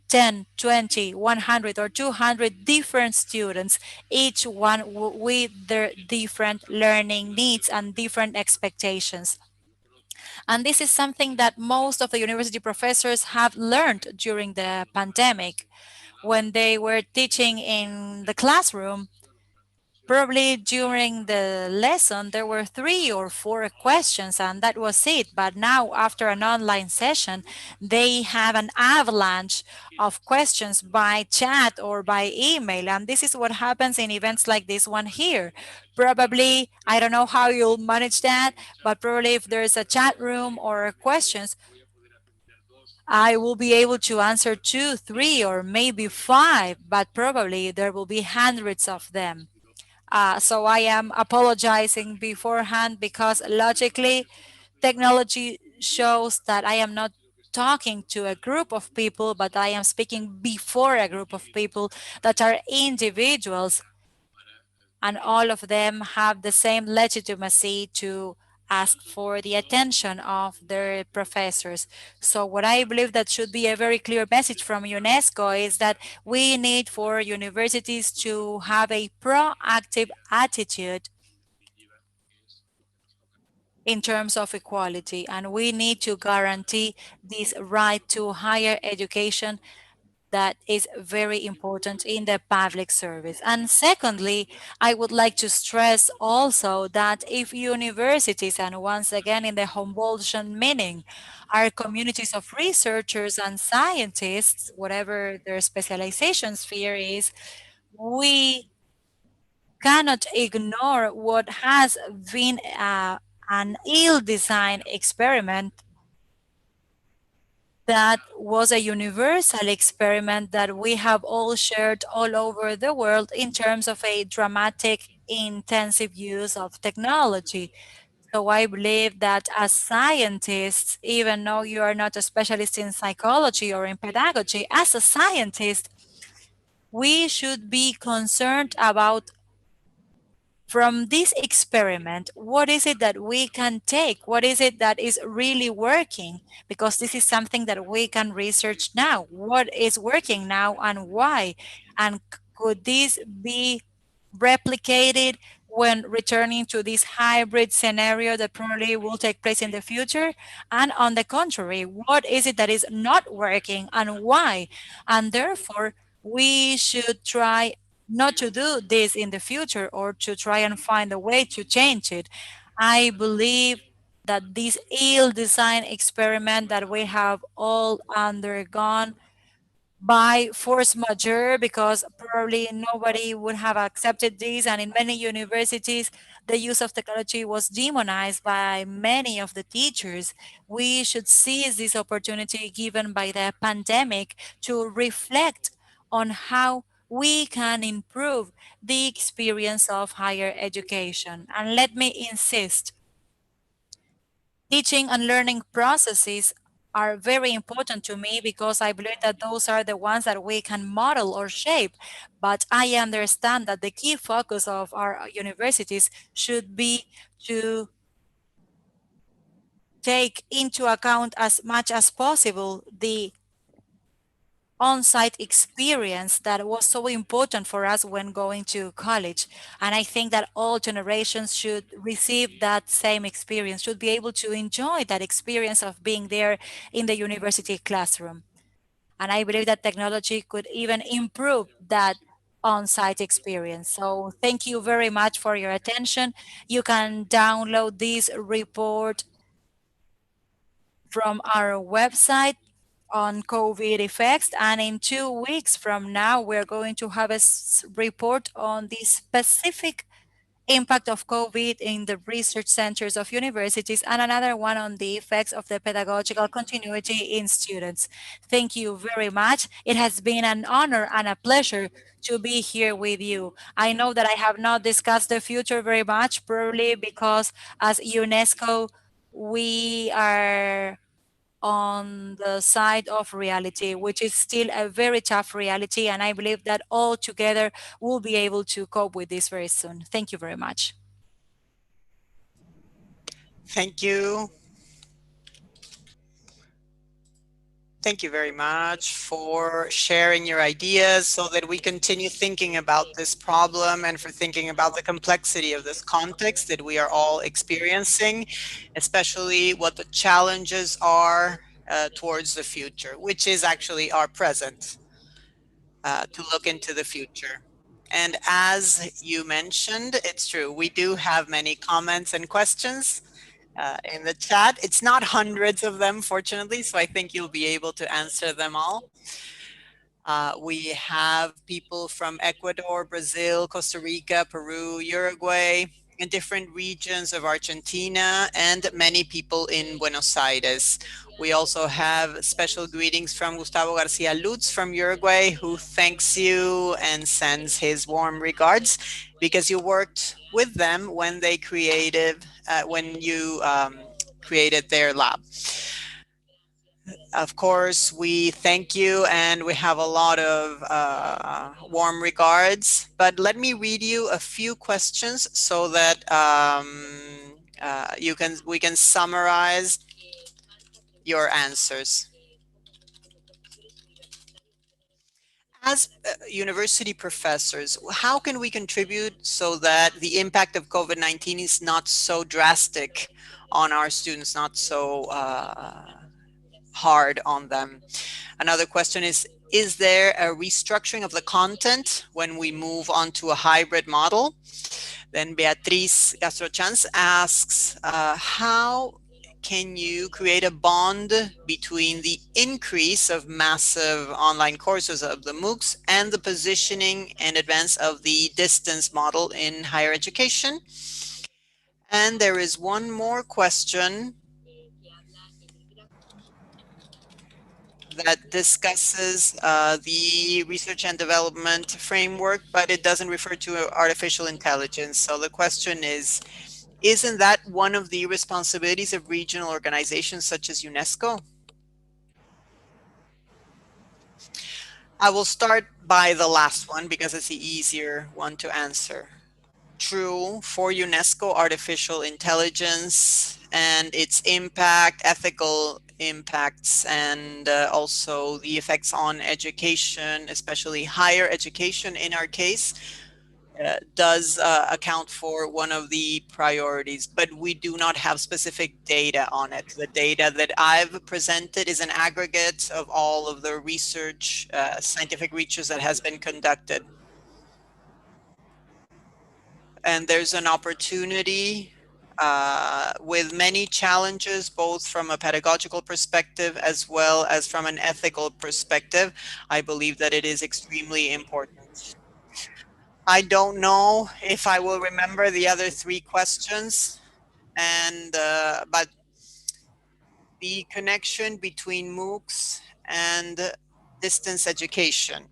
10, 20, 100, or 200 different students, each one with their different learning needs and different expectations. And this is something that most of the university professors have learned during the pandemic. When they were teaching in the classroom, probably during the lesson, there were 3 or 4 questions, and that was it. But now, after an online session, they have an avalanche of questions by chat or by email. And this is what happens in events like this one here. Probably, I don't know how you'll manage that, but probably if there's a chat room or questions, I will be able to answer 2, 3, or maybe 5, but probably there will be hundreds of them. So I am apologizing beforehand because logically technology shows that I am not talking to a group of people, but I am speaking before a group of people that are individuals, and all of them have the same legitimacy to ask for the attention of their professors. So what I believe that should be a very clear message from UNESCO is that we need for universities to have a proactive attitude in terms of equality, and we need to guarantee this right to higher education that is very important in the public service. And secondly, I would like to stress also that if universities, and once again in the Humboldtian meaning, are communities of researchers and scientists, whatever their specialization sphere is, we cannot ignore what has been an ill-designed experiment that was a universal experiment that we have all shared all over the world in terms of a dramatic, intensive use of technology. So I believe that as scientists, even though you are not a specialist in psychology or in pedagogy, as a scientist, we should be concerned about from this experiment, what is it that we can take? What is it that is really working? Because this is something that we can research now. What is working now and why? And could this be replicated when returning to this hybrid scenario that probably will take place in the future? And on the contrary, what is it that is not working and why? And therefore, we should try not to do this in the future or to try and find a way to change it. I believe that this ill-designed experiment that we have all undergone by force majeure, because probably nobody would have accepted this, and in many universities the use of technology was demonized by many of the teachers. We should seize this opportunity given by the pandemic to reflect on how we can improve the experience of higher education. And let me insist, teaching and learning processes are very important to me because I believe that those are the ones that we can model or shape. But I understand that the key focus of our universities should be to take into account as much as possible the on-site experience that was so important for us when going to college. And I think that all generations should receive that same experience, should be able to enjoy that experience of being there in the university classroom. And I believe that technology could even improve that on-site experience. So thank you very much for your attention. You can download this report from our website on COVID effects. And in 2 weeks from now, we're going to have a report on the specific impact of COVID in the research centers of universities, and another one on the effects of the pedagogical continuity in students. Thank you very much. It has been an honor and a pleasure to be here with you. I know that I have not discussed the future very much, probably because as UNESCO, we are on the side of reality, which is still a very tough reality. And I believe that all together we'll be able to cope with this very soon. Thank you very much. Thank you. Thank you very much for sharing your ideas so that we continue thinking about this problem and for thinking about the complexity of this context that we are all experiencing, especially what the challenges are towards the future, which is actually our present, to look into the future. And as you mentioned, it's true, we do have many comments and questions in the chat. It's not hundreds of them, fortunately, so I think you'll be able to answer them all. We have people from Ecuador, Brazil, Costa Rica, Peru, Uruguay, in different regions of Argentina, and many people in Buenos Aires. We also have special greetings from Gustavo Garcia Lutz from Uruguay, who thanks you and sends his warm regards because you worked with them when they created, when you created their lab. Of course, we thank you and we have a lot of warm regards, but let me read you a few questions so that we can summarize your answers. As university professors, how can we contribute so that the impact of COVID-19 is not so drastic on our students, not so hard on them? Another question is there a restructuring of the content when we move on to a hybrid model? Then Beatriz Gastrochans asks, how can you create a bond between the increase of massive online courses of the MOOCs and the positioning and advance of the distance model in higher education? And there is one more question that discusses the research and development framework, but it doesn't refer to artificial intelligence. So the question is, isn't that one of the responsibilities of regional organizations such as UNESCO? I will start by the last one because it's the easier one to answer. True, for UNESCO, artificial intelligence and its impact, ethical impacts, and also the effects on education, especially higher education in our case, does account for one of the priorities, but we do not have specific data on it. The data that I've presented is an aggregate of all of the research, scientific research that has been conducted. And there's an opportunity with many challenges, both from a pedagogical perspective as well as from an ethical perspective. I believe that it is extremely important. I don't know if I will remember the other three questions, and but the connection between MOOCs and distance education.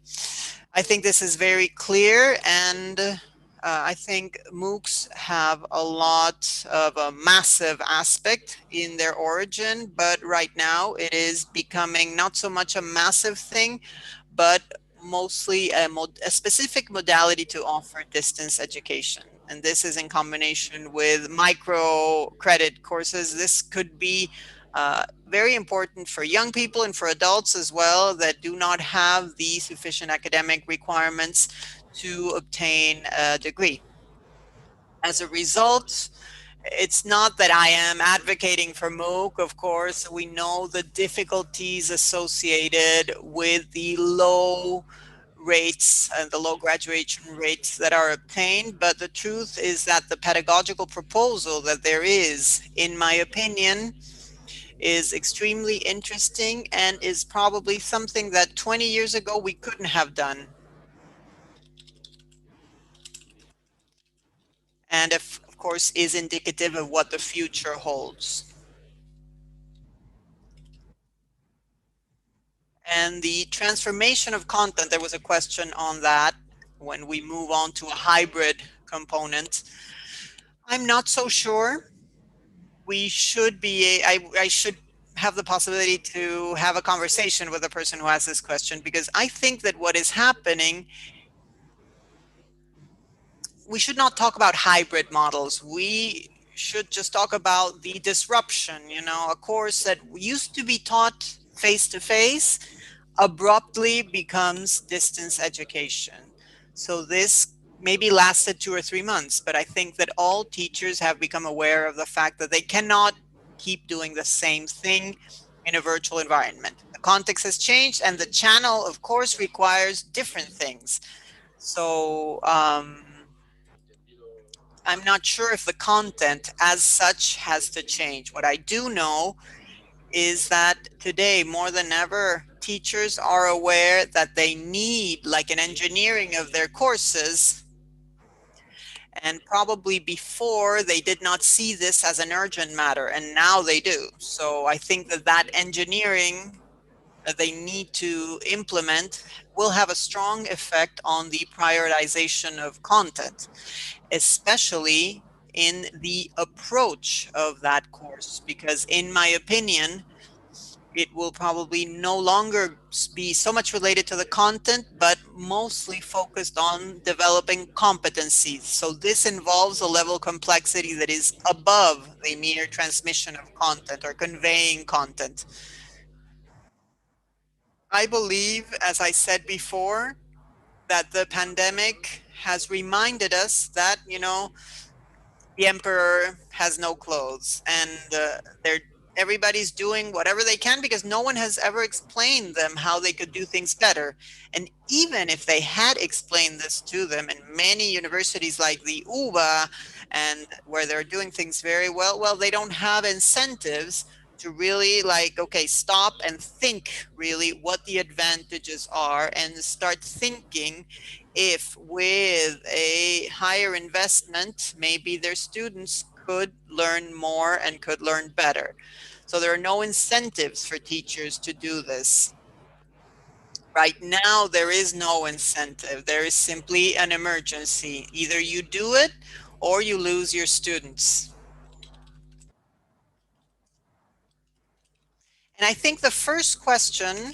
I think this is very clear, and I think MOOCs have a lot of a massive aspect in their origin, but right now it is becoming not so much a massive thing, but mostly a specific modality to offer distance education. And this is in combination with micro credit courses. This could be very important for young people and for adults as well that do not have the sufficient academic requirements to obtain a degree. As a result, it's not that I am advocating for MOOC, of course. We know the difficulties associated with the low rates and the low graduation rates that are obtained. But the truth is that the pedagogical proposal that there is, in my opinion, is extremely interesting and is probably something that 20 years ago we couldn't have done. And of course is indicative of what the future holds. And the transformation of content, there was a question on that when we move on to a hybrid component. I'm not so sure. We should be, I should have the possibility to have a conversation with the person who asked this question, because I think that what is happening, we should not talk about hybrid models. We should just talk about the disruption, you know, a course that used to be taught face-to-face abruptly becomes distance education. So this maybe lasted 2 or 3 months, but I think that all teachers have become aware of the fact that they cannot keep doing the same thing in a virtual environment. The context has changed and the channel, of course, requires different things. So I'm not sure if the content as such has to change. What I do know is that today, more than ever, teachers are aware that they need like an engineering of their courses. And probably before they did not see this as an urgent matter, and now they do. So I think that that engineering that they need to implement will have a strong effect on the prioritization of content, especially in the approach of that course. Because in my opinion, It will probably no longer be so much related to the content, but mostly focused on developing competencies. So this involves a level of complexity that is above the mere transmission of content or conveying content. I believe, as I said before, that the pandemic has reminded us that, the emperor has no clothes, and everybody's doing whatever they can because no one has ever explained them how they could do things better. And even if they had explained this to them in many universities like the UBA, and where they're doing things very well, they don't have incentives to really okay, stop and think really what the advantages are and start thinking if with a higher investment, maybe their students could learn more and could learn better. So there are no incentives for teachers to do this. Right now, there is no incentive. There is simply an emergency. Either you do it or you lose your students. And I think the first question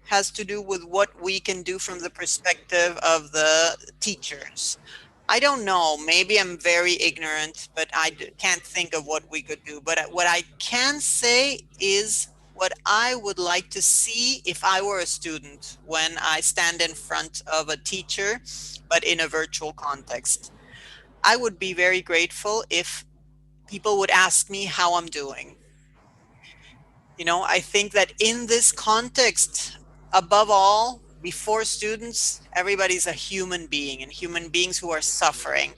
has to do with what we can do from the perspective of the teachers. I don't know, maybe I'm very ignorant, but I can't think of what we could do. But what I can say is what I would like to see if I were a student when I stand in front of a teacher, but in a virtual context. I would be very grateful if people would ask me how I'm doing. I think that in this context, above all, before students, everybody's a human being and human beings who are suffering.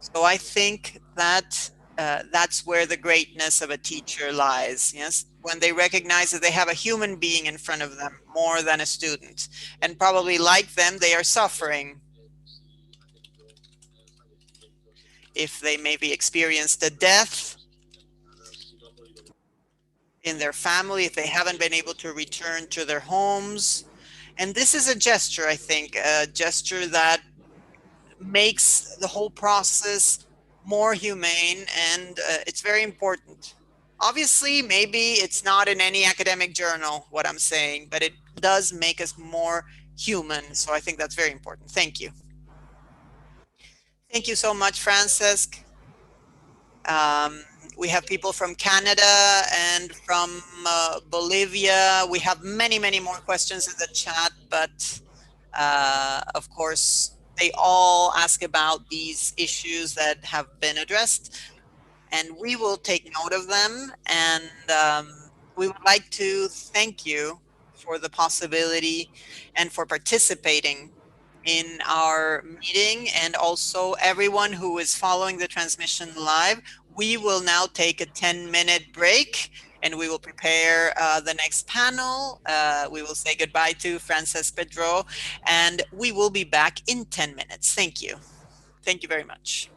So I think that that's where the greatness of a teacher lies. Yes, when they recognize that they have a human being in front of them more than a student, and probably like them, they are suffering. If they maybe experienced a death in their family, if they haven't been able to return to their homes. And this is a gesture, I think, a gesture that makes the whole process more humane, and it's very important. Obviously, maybe it's not in any academic journal what I'm saying, but it does make us more human. So I think that's very important. Thank you. Thank you so much, Francesc. Um, we have people from Canada and from Bolivia. We have many, many more questions in the chat, but of course, they all ask about these issues that have been addressed, and we will take note of them. And we would like to thank you for the possibility and for participating in our meeting, and also everyone who is following the transmission live. We will now take a 10-minute break and we will prepare the next panel. We will say goodbye to Francesc, Pedró, and we will be back in 10 minutes. Thank you. Thank you very much.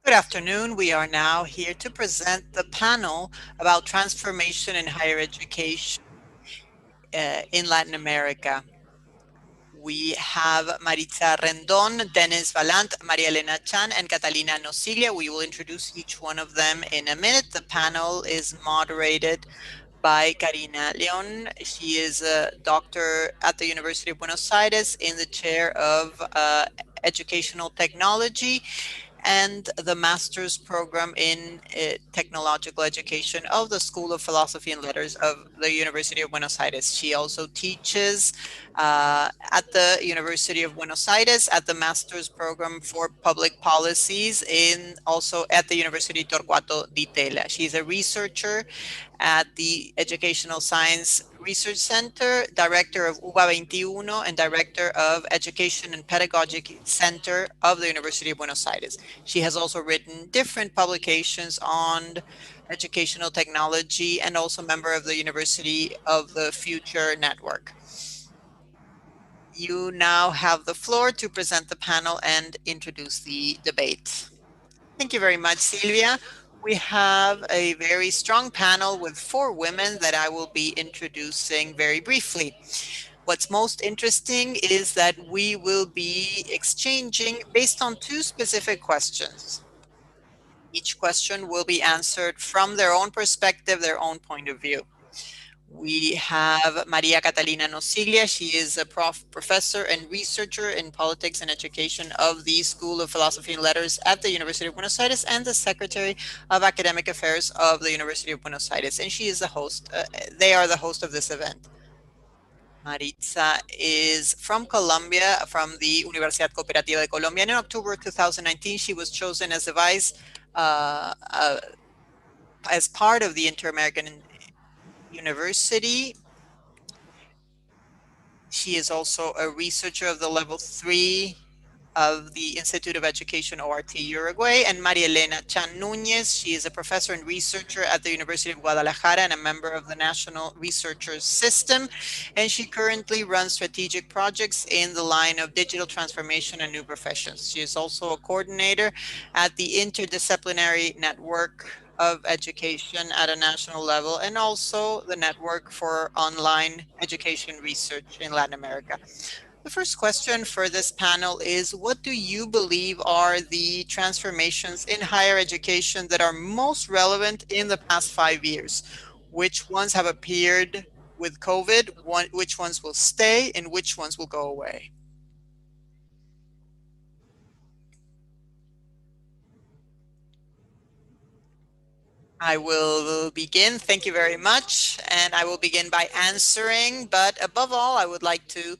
Good afternoon. We are now here to present the panel about transformation in higher education in Latin America. We have Maritza Rendon, Dennis Valant, Maria Elena Chan, and Catalina Nosiglia. We will introduce each one of them in a minute. The panel is moderated by Karina Leon. She is a doctor at the University of Buenos Aires in the chair of educational technology and the master's program in technological education of the School of Philosophy and Letters of the University of Buenos Aires. She also teaches at the University of Buenos Aires at the master's program for public policies also at the University Torquato Di Tella. She's a researcher at the Educational Science Research Center, director of UBA 21, and director of Education and Pedagogy Center of the University of Buenos Aires. She has also written different publications on educational technology and also member of the University of the Future Network. You now have the floor to present the panel and introduce the debate. Thank you very much, Silvia. We have a very strong panel with 4 women that I will be introducing very briefly. What's most interesting is that we will be exchanging based on 2 specific questions. Each question will be answered from their own perspective, their own point of view. We have Maria Catalina Nosiglia. She is a professor and researcher in politics and education of the School of Philosophy and Letters at the University of Buenos Aires and the Secretary of Academic Affairs of the University of Buenos Aires. And she is the host, they are the host of this event. Maritza is from Colombia, from the Universidad Cooperativa de Colombia. And in October 2019, she was chosen as as part of the Inter-American University. She is also a researcher of the level 3 of the Institute of Education ORT Uruguay, and Maria Elena Chan Núñez. She is a professor and researcher at the University of Guadalajara and a member of the National Researchers System. And she currently runs strategic projects in the line of digital transformation and new professions. She is also a coordinator at the Interdisciplinary Network of Education at a national level, and also the Network for Online Education Research in Latin America. The first question for this panel is, what do you believe are the transformations in higher education that are most relevant in the past 5 years? Which ones have appeared with COVID, which ones will stay, and which ones will go away? I will begin. Thank you very much. And I will begin by answering, but above all, I would like to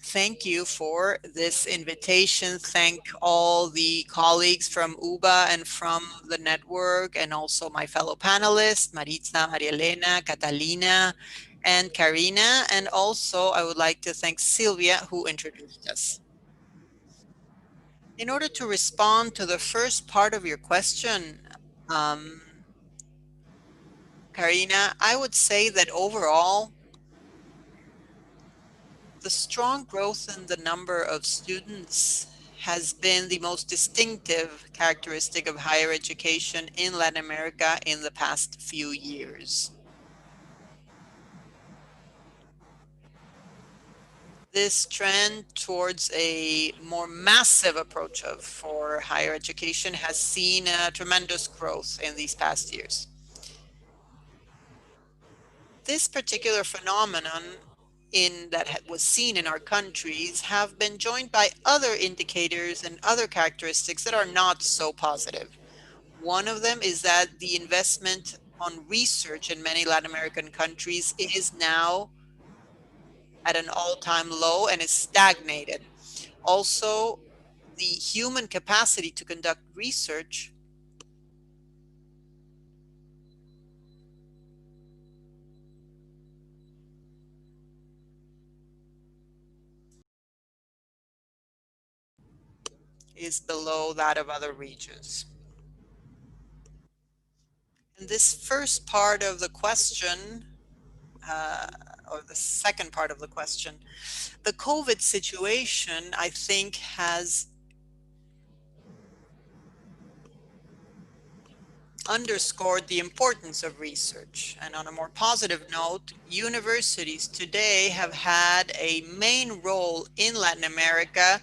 thank you for this invitation. Thank all the colleagues from UBA and from the network, and also my fellow panelists, Maritza, Maria Elena, Catalina, and Karina. And also I would like to thank Silvia, who introduced us. In order to respond to the first part of your question, Karina, I would say that overall, the strong growth in the number of students has been the most distinctive characteristic of higher education in Latin America in the past few years. This trend towards a more massive approach for higher education has seen a tremendous growth in these past years. This particular phenomenon that was seen in our countries have been joined by other indicators and other characteristics that are not so positive. One of them is that the investment on research in many Latin American countries is now at an all-time low and is stagnated. Also, the human capacity to conduct research is below that of other regions. And this first part of the question, or the second part of the question, the COVID situation, I think, has underscored the importance of research. And on a more positive note, universities today have had a main role in Latin America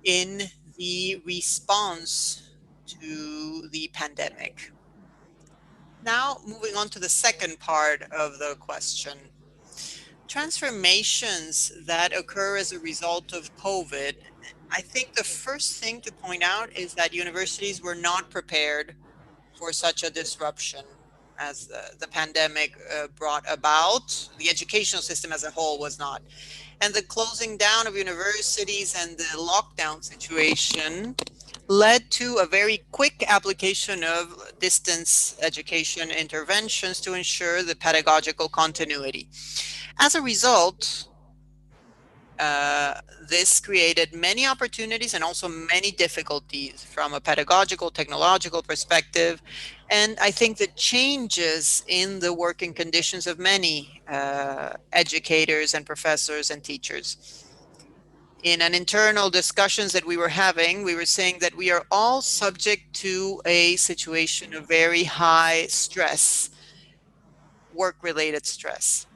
in the response to the pandemic. Now, moving on to the second part of the question. Transformations that occur as a result of COVID, I think the first thing to point out is that universities were not prepared for such a disruption as the pandemic brought about. The educational system as a whole was not. And the closing down of universities and the lockdown situation led to a very quick application of distance education interventions to ensure the pedagogical continuity. As a result, this created many opportunities and also many difficulties from a pedagogical, technological perspective. And I think the changes in the working conditions of many educators and professors and teachers. In an internal discussions that we were having, we were saying that we are all subject to a situation of very high stress, work-related stress.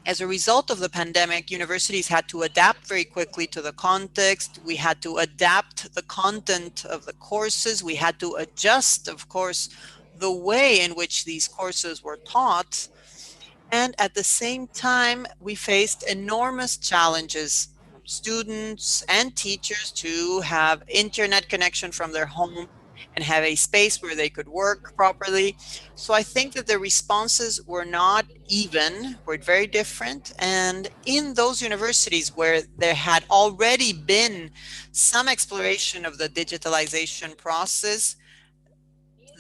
As a result of the pandemic, universities had to adapt very quickly to the context. We had to adapt the content of the courses. We had to adjust, of course, the way in which these courses were taught. And at the same time, we faced enormous challenges from students and teachers to have internet connection from their home and have a space where they could work properly. So I think that the responses were not even, were very different. And in those universities where there had already been some exploration of the digitalization process,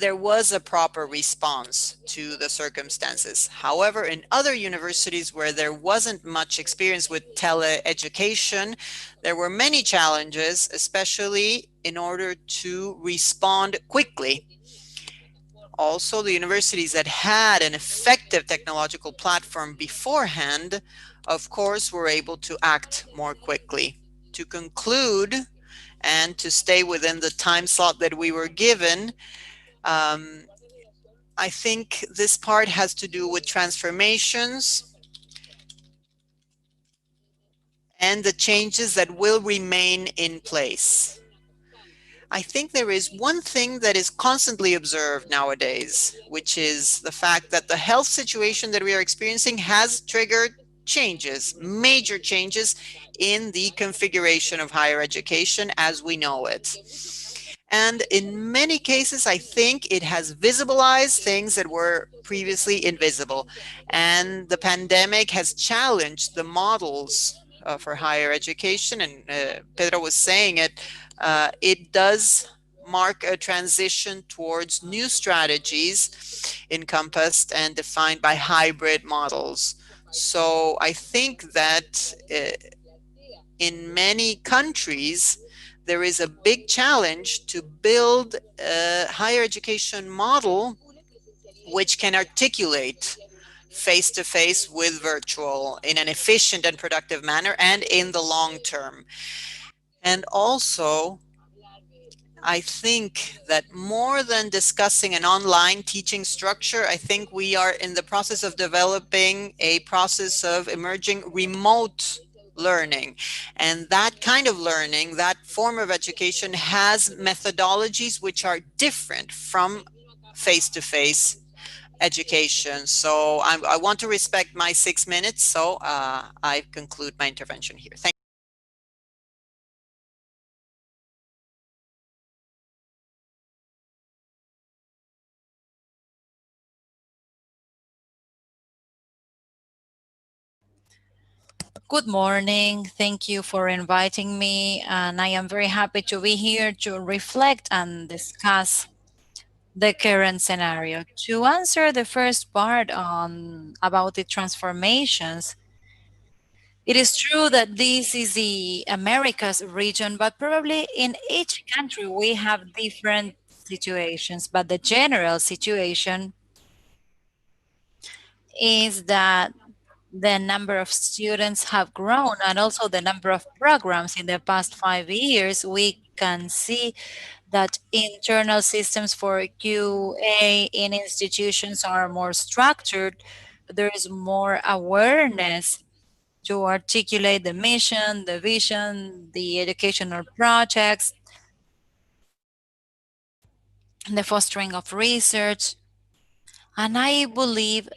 there was a proper response to the circumstances. However, in other universities where there wasn't much experience with teleeducation, there were many challenges, especially in order to respond quickly. Also, the universities that had an effective technological platform beforehand, of course, were able to act more quickly. To conclude, and to stay within the time slot that we were given, I think this part has to do with transformations and the changes that will remain in place. I think there is one thing that is constantly observed nowadays, which is the fact that the health situation that we are experiencing has triggered changes, major changes in the configuration of higher education as we know it. And in many cases, I think it has visibilized things that were previously invisible. And the pandemic has challenged the models for higher education. And Pedró was saying it, it does mark a transition towards new strategies encompassed and defined by hybrid models. So I think that in many countries, there is a big challenge to build a higher education model which can articulate face-to-face with virtual in an efficient and productive manner and in the long term. And also, I think that more than discussing an online teaching structure, I think we are in the process of developing a process of emerging remote learning. And that kind of learning, that form of education has methodologies which are different from face-to-face education. So I want to respect my 6 minutes. So I conclude my intervention here. Thank you. Good morning. Thank you for inviting me. And I am very happy to be here to reflect and discuss the current scenario. To answer the first part on about the transformations, it is true that this is the Americas region, but probably in each country we have different situations. But the general situation is that the number of students have grown and also the number of programs in the past 5 years. We can see that internal systems for QA in institutions are more structured. There is more awareness to articulate the mission, the vision, the educational projects, the fostering of research. And I believe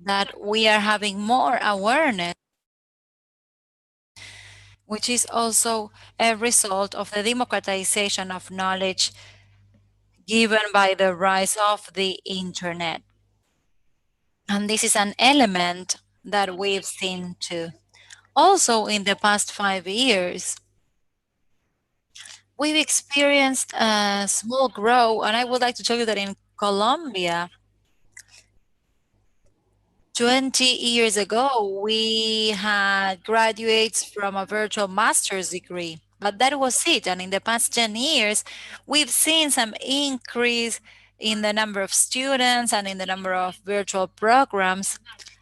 that we are having more awareness, which is also a result of the democratization of knowledge given by the rise of the internet. And this is an element that we've seen too. Also, in the past 5 years, we've experienced a small growth, and I would like to tell you that in Colombia, 20 years ago, we had graduates from a virtual master's degree, but that was it. And in the past 10 years, we've seen some increase in the number of students and in the number of virtual programs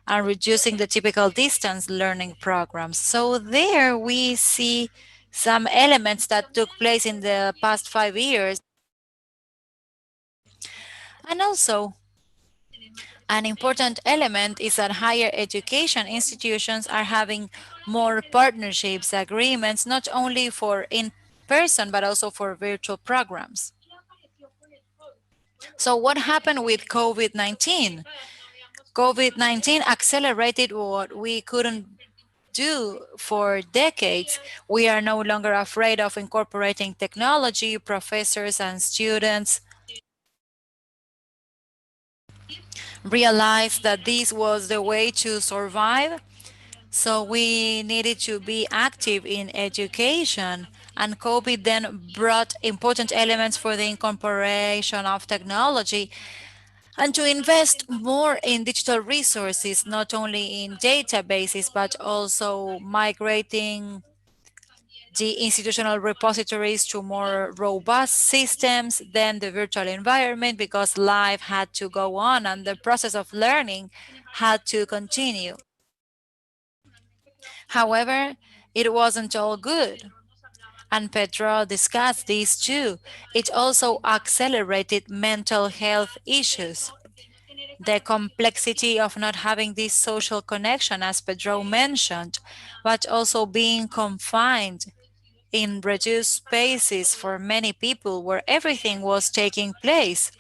and reducing the typical distance learning programs. So there we see some elements that took place in the past 5 years. And also, an important element is that higher education institutions are having more partnerships, agreements, not only for in-person, but also for virtual programs. So what happened with COVID-19? COVID-19 accelerated what we couldn't do for decades. We are no longer afraid of incorporating technology. Professors and students realized that this was the way to survive. So we needed to be active in education. And COVID then brought important elements for the incorporation of technology and to invest more in digital resources, not only in databases, but also migrating the institutional repositories to more robust systems than the virtual environment, because life had to go on and the process of learning had to continue. However, it wasn't all good. And Pedró discussed this too. It also accelerated mental health issues. The complexity of not having this social connection, as Pedró mentioned, but also being confined in reduced spaces for many people where everything was taking place.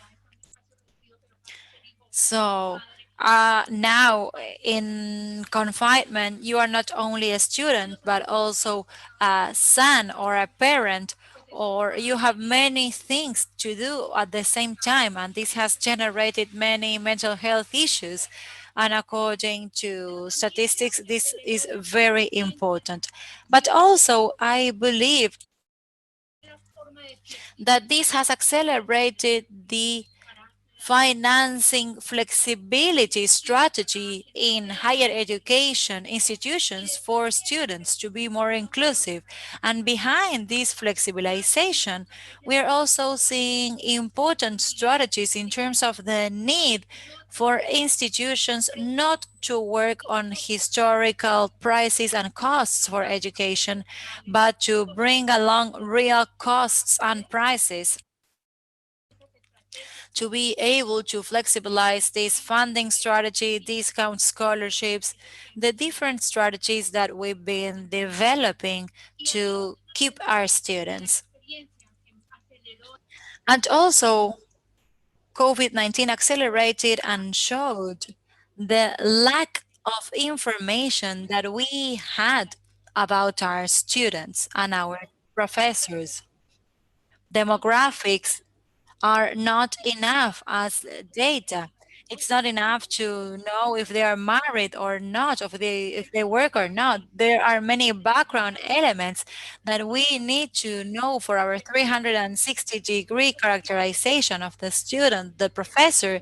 So now in confinement, you are not only a student, but also a son or a parent, or you have many things to do at the same time. And this has generated many mental health issues. And according to statistics, this is very important. But also, I believe that this has accelerated the financing flexibility strategy in higher education institutions for students to be more inclusive. And behind this flexibilization, we are also seeing important strategies in terms of the need for institutions not to work on historical prices and costs for education, but to bring along real costs and prices to be able to flexibilize this funding strategy, discount scholarships, the different strategies that we've been developing to keep our students. And also, COVID-19 accelerated and showed the lack of information that we had about our students and our professors. Demographics are not enough as data. It's not enough to know if they are married or not, if they work or not. There are many background elements that we need to know for our 360-degree characterization of the student, the professor,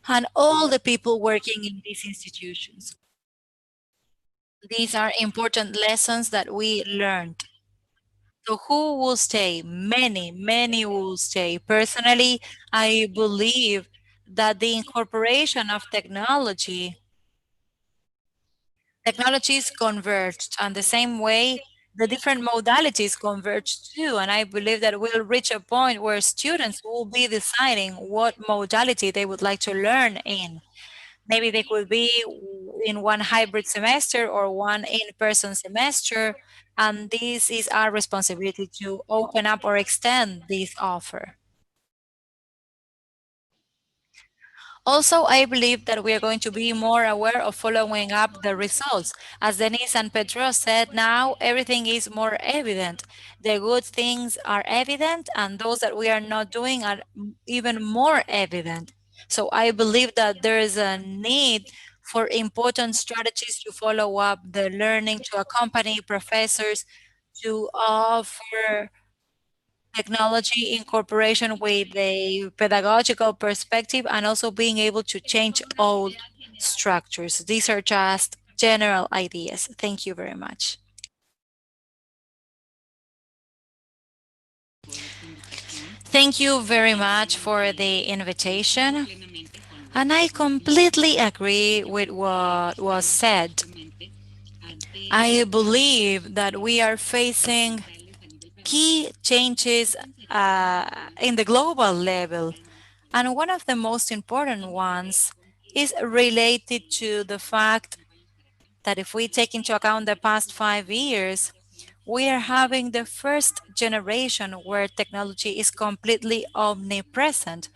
and all the people working in these institutions. These are important lessons that we learned. So who will stay? Many will stay. Personally, I believe that the incorporation of technology is converged, and the same way the different modalities converge too. And I believe that we'll reach a point where students will be deciding what modality they would like to learn in. Maybe they could be in one hybrid semester or one in-person semester. And this is our responsibility to open up or extend this offer. Also, I believe that we are going to be more aware of following up the results. As Denise and Pedró said, now everything is more evident. The good things are evident, and those that we are not doing are even more evident. So I believe that there is a need for important strategies to follow up the learning, to accompany professors, to offer technology incorporation with a pedagogical perspective, and also being able to change old structures. These are just general ideas. Thank you very much. Thank you very much for the invitation. And I completely agree with what was said. I believe that we are facing key changes in the global level. And one of the most important ones is related to the fact that if we take into account the past 5 years, we are having the first generation where technology is completely omnipresent.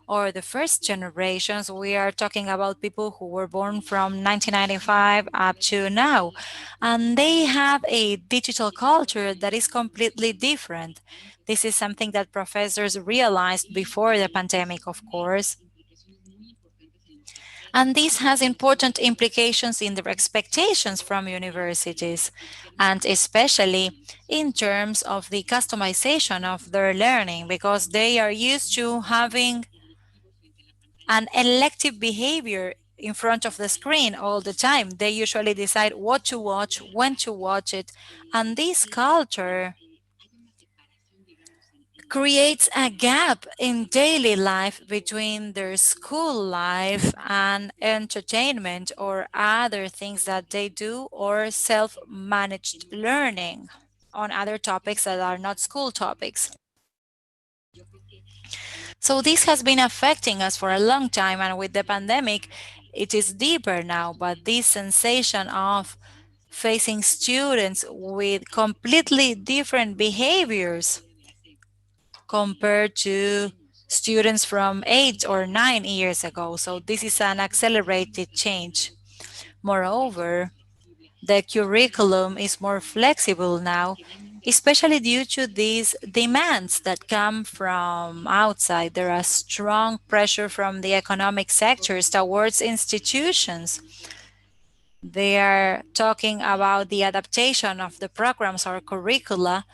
Or the first generations, we are talking about people who were born from 1995 up to now. And they have a digital culture that is completely different. This is something that professors realized before the pandemic, of course. And this has important implications in their expectations from universities, and especially in terms of the customization of their learning, because they are used to having an elective behavior in front of the screen all the time. They usually decide what to watch, when to watch it, and this culture creates a gap in daily life between their school life and entertainment or other things that they do, or self-managed learning on other topics that are not school topics. So this has been affecting us for a long time, and with the pandemic, it is deeper now, but this sensation of facing students with completely different behaviors compared to students from 8 or 9 years ago. So this is an accelerated change. Moreover, the curriculum is more flexible now, especially due to these demands that come from outside. There are strong pressure from the economic sectors towards institutions. They are talking about the adaptation of the programs or curricula,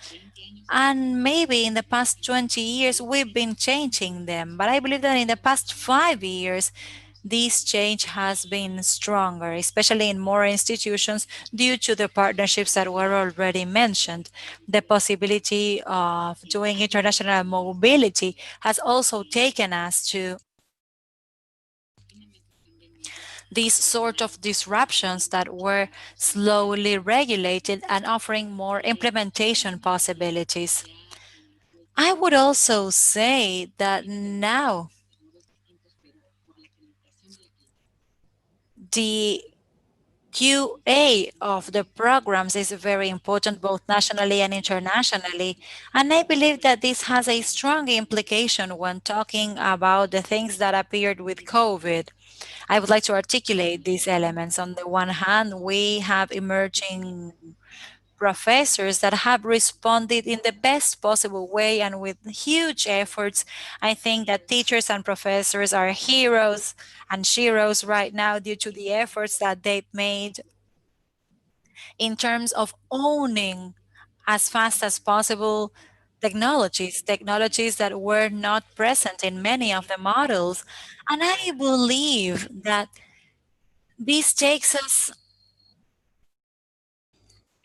and maybe in the past 20 years, we've been changing them. But I believe that in the past 5 years, this change has been stronger, especially in more institutions, due to the partnerships that were already mentioned. The possibility of doing international mobility has also taken us to these sort of disruptions that were slowly regulated and offering more implementation possibilities. I would also say that now the QA of the programs is very important both nationally and internationally. And I believe that this has a strong implication when talking about the things that appeared with COVID. I would like to articulate these elements. On the one hand, we have emerging professors that have responded in the best possible way and with huge efforts. I think that teachers and professors are heroes and sheroes right now due to the efforts that they've made in terms of owning as fast as possible technologies that were not present in many of the models. And I believe that this takes us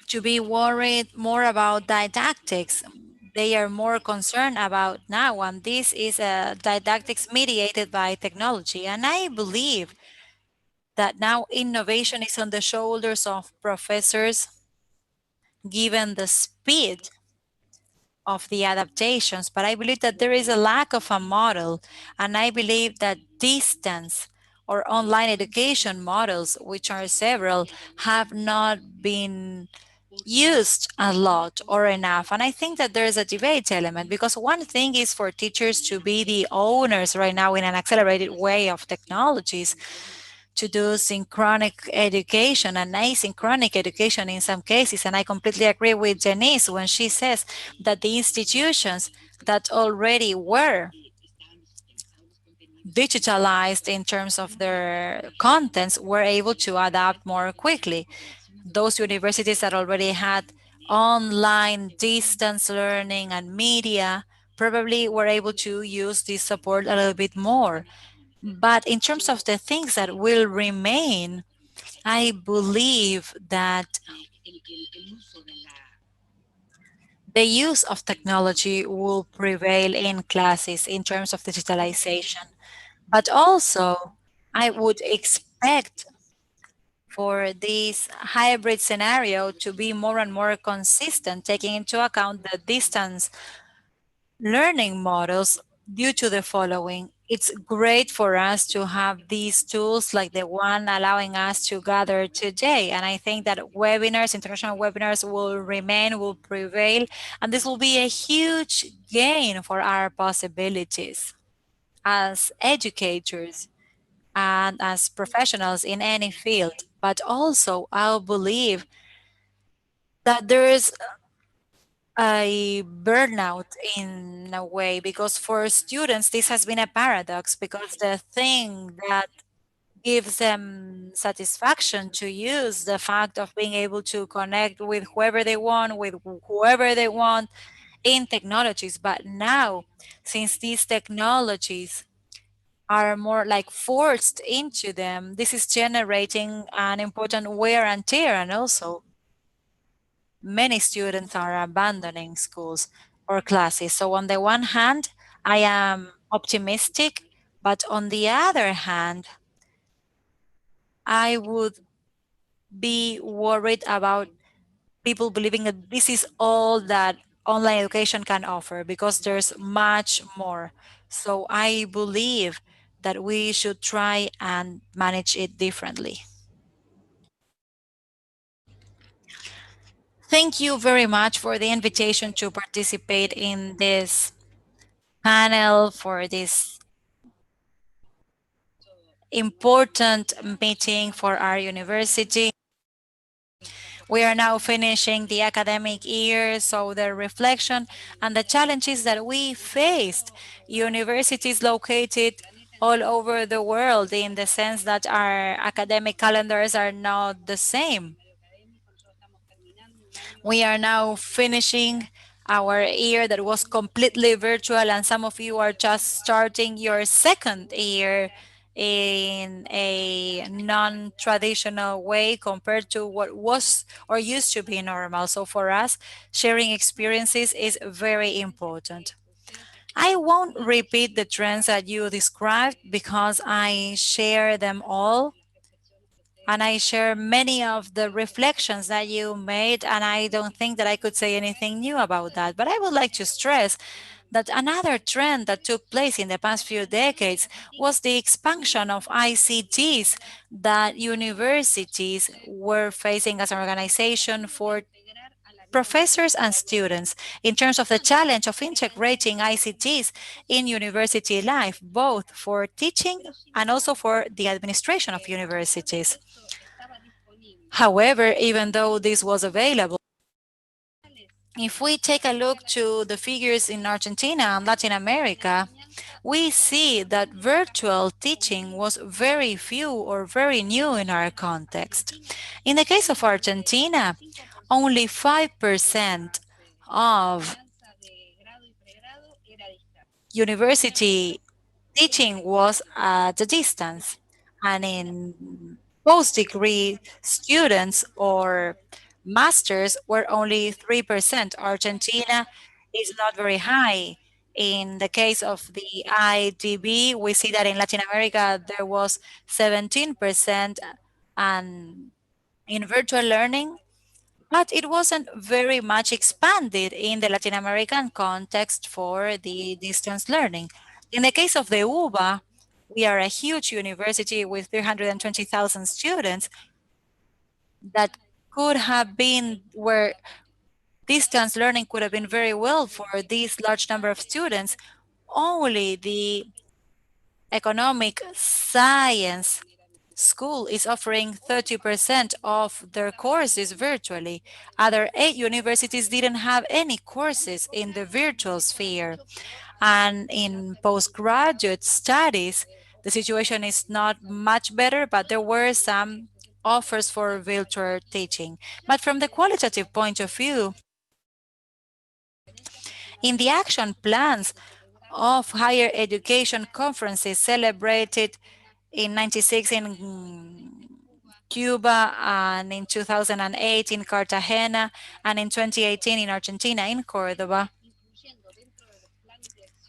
to be worried more about didactics. They are more concerned about now, and this is a didactics mediated by technology. And I believe that now innovation is on the shoulders of professors, given the speed of the adaptations, but I believe that there is a lack of a model, and I believe that distance or online education models, which are several, have not been used a lot or enough. And I think that there is a debate element, because one thing is for teachers to be the owners right now in an accelerated way of technologies, to do synchronic education and asynchronic education in some cases. And I completely agree with Janice when she says that the institutions that already were digitalized in terms of their contents were able to adapt more quickly. Those universities that already had online distance learning and media probably were able to use this support a little bit more. But in terms of the things that will remain, I believe that the use of technology will prevail in classes in terms of digitalization. But also, I would expect for this hybrid scenario to be more and more consistent, taking into account the distance learning models due to the following. It's great for us to have these tools like the one allowing us to gather today. And I think that webinars, international webinars will remain, will prevail, and this will be a huge gain for our possibilities as educators and as professionals in any field. But also, I believe that there is a burnout in a way, because for students this has been a paradox, because the thing that gives them satisfaction to use the fact of being able to connect with whoever they want, with whoever they want in technologies. But now, since these technologies are more like forced into them, this is generating an important wear and tear, and also many students are abandoning schools or classes. So on the one hand, I am optimistic, but on the other hand, I would be worried about people believing that this is all that online education can offer, because there's much more. So I believe that we should try and manage it differently. Thank you very much for the invitation to participate in this panel, for this important meeting for our university. We are now finishing the academic year, so the reflection and the challenges that we faced, universities located all over the world, in the sense that our academic calendars are not the same. We are now finishing our year that was completely virtual, and some of you are just starting your second year in a non-traditional way compared to what was or used to be normal. So for us, sharing experiences is very important. I won't repeat the trends that you described, because I share them all, and I share many of the reflections that you made, and I don't think that I could say anything new about that. But I would like to stress that another trend that took place in the past few decades was the expansion of ICTs that universities were facing as an organization for professors and students, in terms of the challenge of integrating ICTs in university life, both for teaching and also for the administration of universities. However, even though this was available, if we take a look to the figures in Argentina and Latin America, we see that virtual teaching was very few or very new in our context. In the case of Argentina, only 5% of university teaching was at a distance, and in post-degree students or masters were only 3%. Argentina is not very high. In the case of the IDB, we see that in Latin America there was 17%, and in virtual learning but it wasn't very much expanded in the Latin American context for the distance learning. In the case of the UBA, we are a huge university with 320,000 students that could have been where distance learning could have been very well for this large number of students. Only the economic science school is offering 30% of their courses virtually. Other 8 universities didn't have any courses in the virtual sphere. And in postgraduate studies, the situation is not much better, but there were some offers for virtual teaching. But from the qualitative point of view, in the action plans of higher education conferences celebrated in 96 in Cuba and in 2008 in Cartagena and in 2018 in Argentina in Cordoba.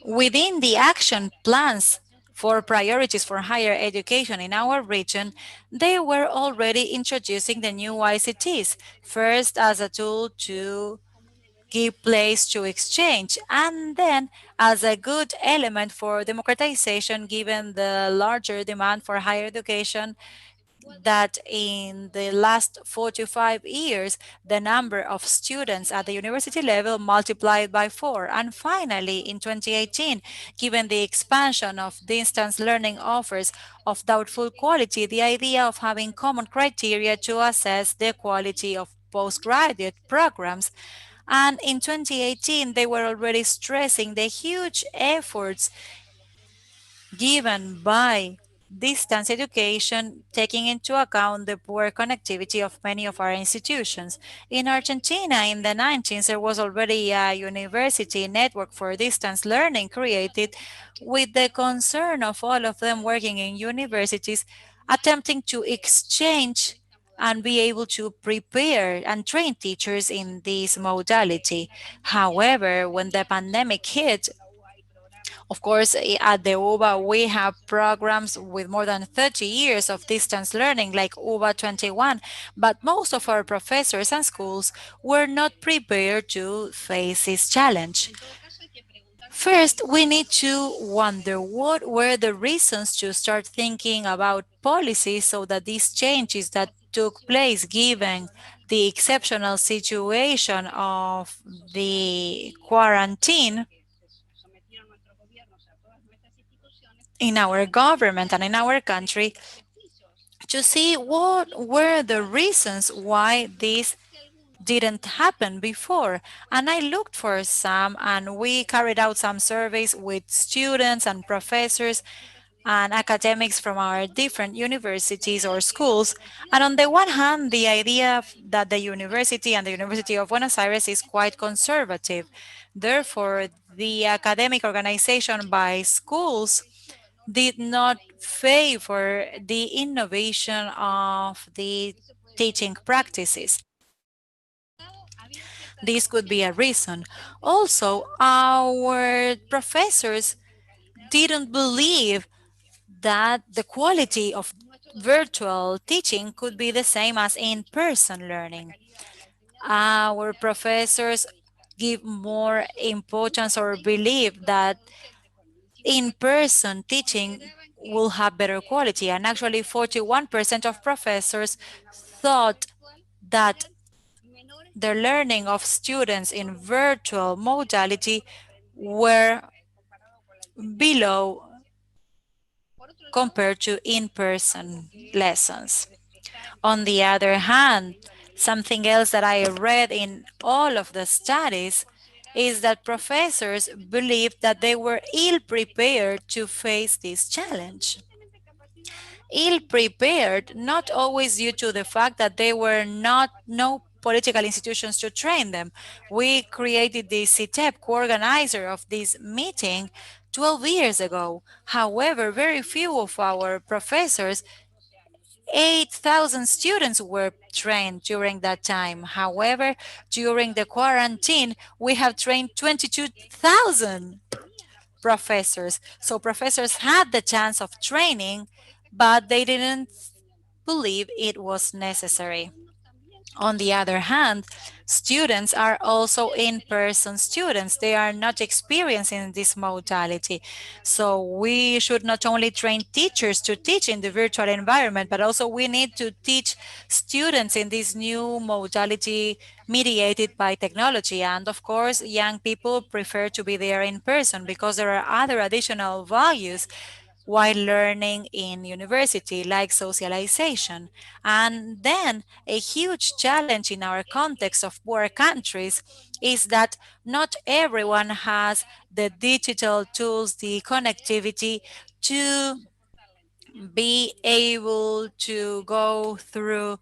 Within the action plans for priorities for higher education in our region, they were already introducing the new ICTs, first as a tool to give place to exchange, and then as a good element for democratization given the larger demand for higher education that in the last 45 years, the number of students at the university level multiplied by 4. And finally, in 2018, given the expansion of distance learning offers of doubtful quality, the idea of having common criteria to assess the quality of postgraduate programs. And in 2018, they were already stressing the huge efforts given by distance education, taking into account the poor connectivity of many of our institutions. In Argentina, in the 90s, there was already a university network for distance learning created with the concern of all of them working in universities, attempting to exchange and be able to prepare and train teachers in this modality. However, when the pandemic hit, of course, at the UBA, we have programs with more than 30 years of distance learning, like UBA 21, but most of our professors and schools were not prepared to face this challenge. First, we need to wonder what were the reasons to start thinking about policies so that these changes that took place given the exceptional situation of the quarantine in our government and in our country to see what were the reasons why this didn't happen before. And I looked for some, and we carried out some surveys with students and professors and academics from our different universities or schools. And on the one hand, the idea that the university and the University of Buenos Aires is quite conservative. Therefore, the academic organization by schools did not favor the innovation of the teaching practices. This could be a reason. Also, our professors didn't believe that the quality of virtual teaching could be the same as in-person learning. Our professors give more importance or believe that in-person teaching will have better quality. And actually 41% of professors thought that the learning of students in virtual modality were below compared to in-person lessons. On the other hand, something else that I read in all of the studies is that professors believed that they were ill-prepared to face this challenge. Ill-prepared, not always due to the fact that they were no political institutions to train them. We created the CITEP, co-organizer of this meeting, 12 years ago. However, very few of our professors, 8,000 students were trained during that time. However, during the quarantine, we have trained 22,000 professors. So professors had the chance of training, but they didn't believe it was necessary. On the other hand, students are also in-person students. They are not experiencing this modality. So we should not only train teachers to teach in the virtual environment, but also we need to teach students in this new modality mediated by technology. And of course, young people prefer to be there in person because there are other additional values while learning in university, like socialization. And then a huge challenge in our context of poor countries is that not everyone has the digital tools, the connectivity to be able to go through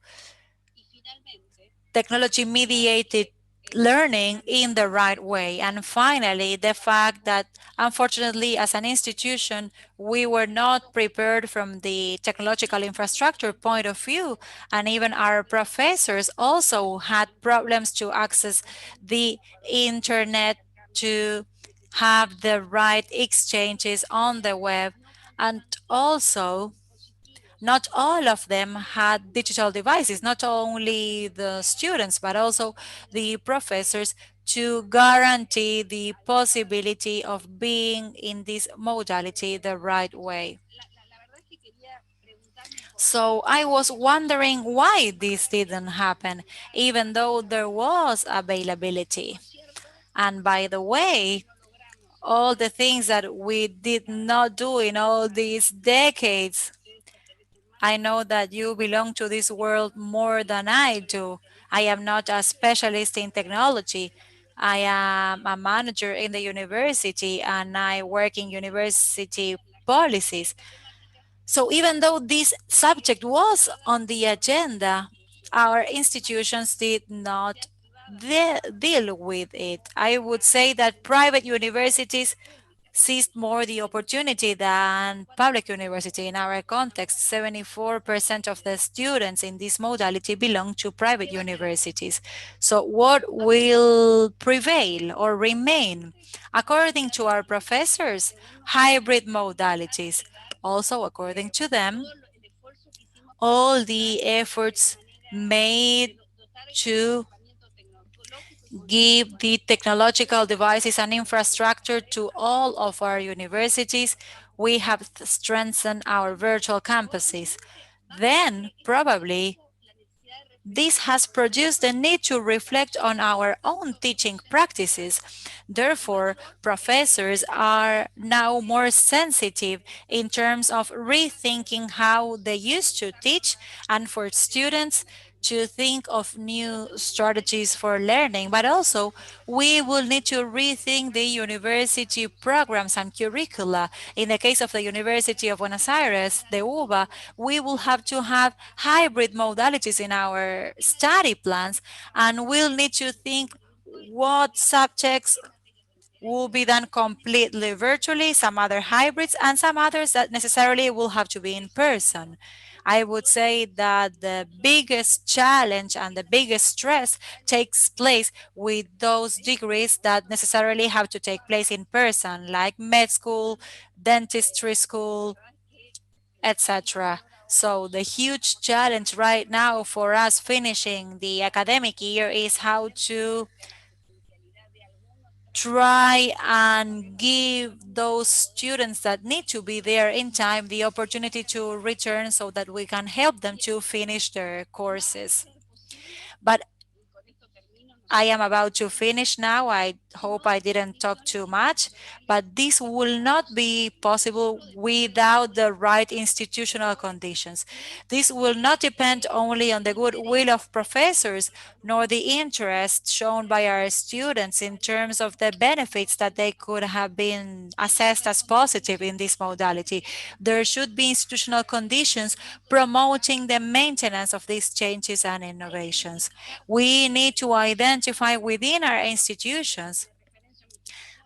technology mediated learning in the right way. And finally, the fact that unfortunately, as an institution, we were not prepared from the technological infrastructure point of view, and even our professors also had problems to access the internet, to have the right exchanges on the web, and also not all of them had digital devices, not only the students, but also the professors, to guarantee the possibility of being in this modality the right way. So I was wondering why this didn't happen, even though there was availability. And by the way, all the things that we did not do in all these decades, I know that you belong to this world more than I do. I am not a specialist in technology. I am a manager in the university and I work in university policies. So even though this subject was on the agenda, our institutions did not deal with it. I would say that private universities seized more the opportunity than public university. In our context, 74% of the students in this modality belong to private universities. So what will prevail or remain? According to our professors, hybrid modalities. Also, according to them, all the efforts made to give the technological devices and infrastructure to all of our universities. We have strengthened our virtual campuses. Then, probably, this has produced the need to reflect on our own teaching practices. Therefore, professors are now more sensitive in terms of rethinking how they used to teach, and for students to think of new strategies for learning. But also, we will need to rethink the university programs and curricula. In the case of the University of Buenos Aires, the UBA, we will have to have hybrid modalities in our study plans, and we'll need to think what subjects will be done completely virtually, some other hybrids, and some others that necessarily will have to be in person. I would say that the biggest challenge and the biggest stress takes place with those degrees that necessarily have to take place in person, like med school, dentistry school, etc. So the huge challenge right now for us finishing the academic year is how to try and give those students that need to be there in time the opportunity to return so that we can help them to finish their courses. But I am about to finish now. I hope I didn't talk too much, but this will not be possible without the right institutional conditions. This will not depend only on the goodwill of professors, nor the interest shown by our students in terms of the benefits that they could have been assessed as positive in this modality. There should be institutional conditions promoting the maintenance of these changes and innovations. We need to identify within our institutions,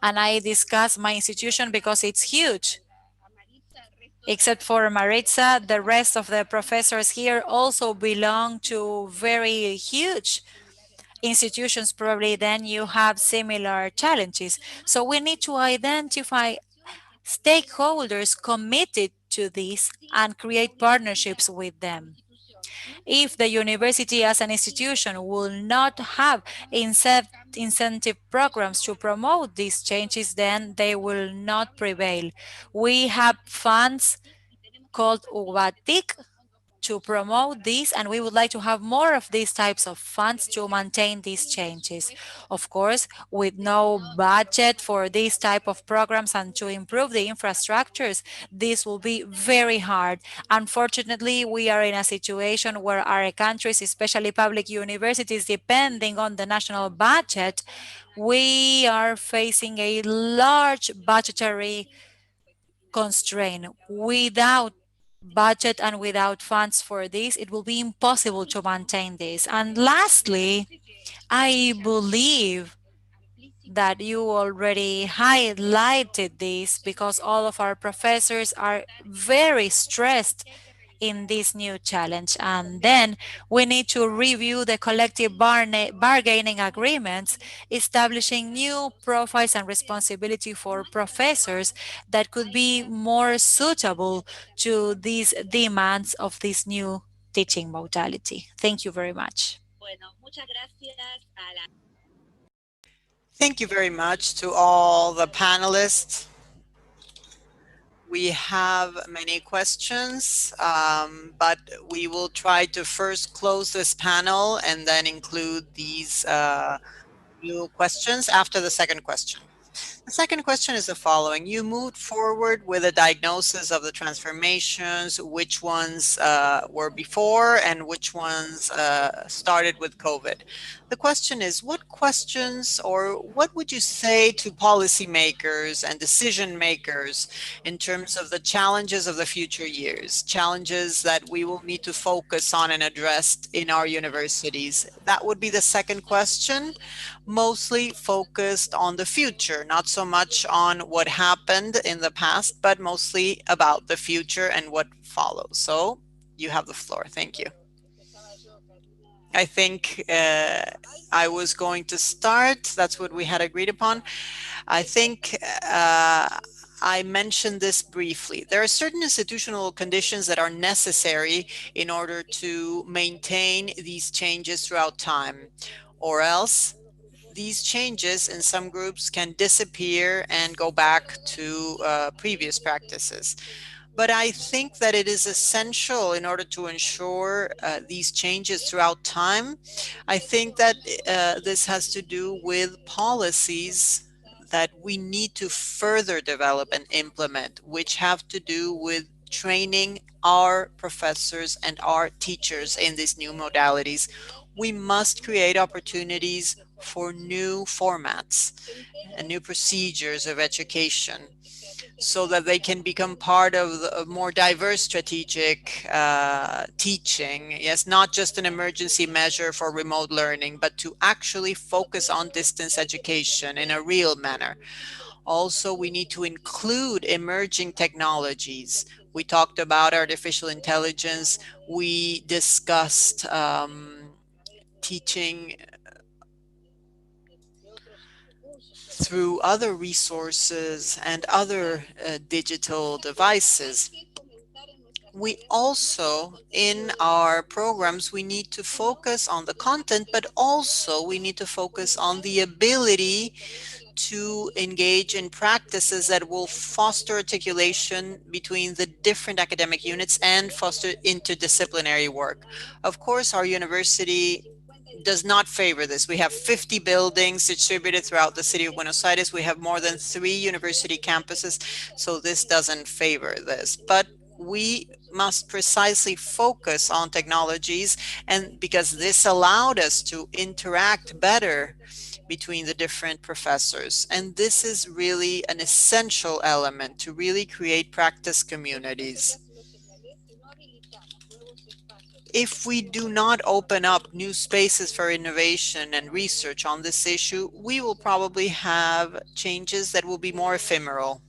and I discuss my institution because it's huge. Except for Maritza, the rest of the professors here also belong to very huge institutions. Probably then you have similar challenges. So we need to identify stakeholders committed to this and create partnerships with them. If the university as an institution will not have incentive programs to promote these changes, then they will not prevail. We have funds called UBATIC to promote this, and we would like to have more of these types of funds to maintain these changes. Of course, with no budget for these type of programs and to improve the infrastructures, this will be very hard. Unfortunately, we are in a situation where our countries, especially public universities, depending on the national budget, we are facing a large budgetary constraint. Without budget and without funds for this, it will be impossible to maintain this. And lastly, I believe that you already highlighted this because all of our professors are very stressed in this new challenge. And then we need to review the collective bargaining agreements, establishing new profiles and responsibility for professors that could be more suitable to these demands of this new teaching modality. Thank you very much. Thank you very much to all the panelists. We have many questions, but we will try to first close this panel and then include these new questions after the second question. The second question is the following. You moved forward with a diagnosis of the transformations, which ones were before and which ones started with COVID. The question is, what questions or what would you say to policymakers and decision makers in terms of the challenges of the future years, challenges that we will need to focus on and address in our universities? That would be the second question, mostly focused on the future, not so much on what happened in the past, but mostly about the future and what follows. So you have the floor. Thank you. I think I was going to start. That's what we had agreed upon. I think I mentioned this briefly. There are certain institutional conditions that are necessary in order to maintain these changes throughout time, or else these changes in some groups can disappear and go back to previous practices. But I think that it is essential in order to ensure these changes throughout time. I think that this has to do with policies that we need to further develop and implement, which have to do with training our professors and our teachers in these new modalities. We must create opportunities for new formats and new procedures of education, so that they can become part of a more diverse strategic teaching. Yes, not just an emergency measure for remote learning, but to actually focus on distance education in a real manner. Also, we need to include emerging technologies. We talked about artificial intelligence. We discussed teaching through other resources and other digital devices. We also, in our programs, we need to focus on the content, but also we need to focus on the ability to engage in practices that will foster articulation between the different academic units and foster interdisciplinary work. Of course, our university does not favor this. We have 50 buildings distributed throughout the city of Buenos Aires. We have more than 3 university campuses, so this doesn't favor this. But we must precisely focus on technologies, and because this allowed us to interact better between the different professors. And this is really an essential element to really create practice communities. If we do not open up new spaces for innovation and research on this issue, we will probably have changes that will be more ephemeral.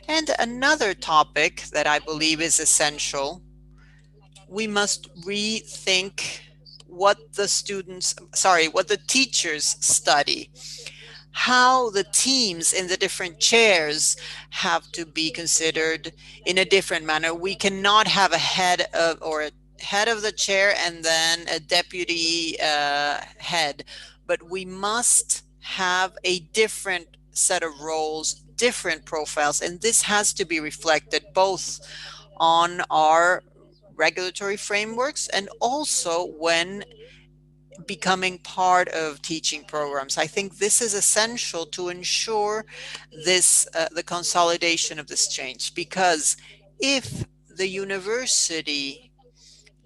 And another topic that I believe is essential, we must rethink what the teachers study. how the teams in the different chairs have to be considered in a different manner. We cannot have a head of, or a head of the chair and then a deputy head, but we must have a different set of roles, different profiles, and this has to be reflected both on our regulatory frameworks and also when becoming part of teaching programs. I think this is essential to ensure this the consolidation of this change, because if the university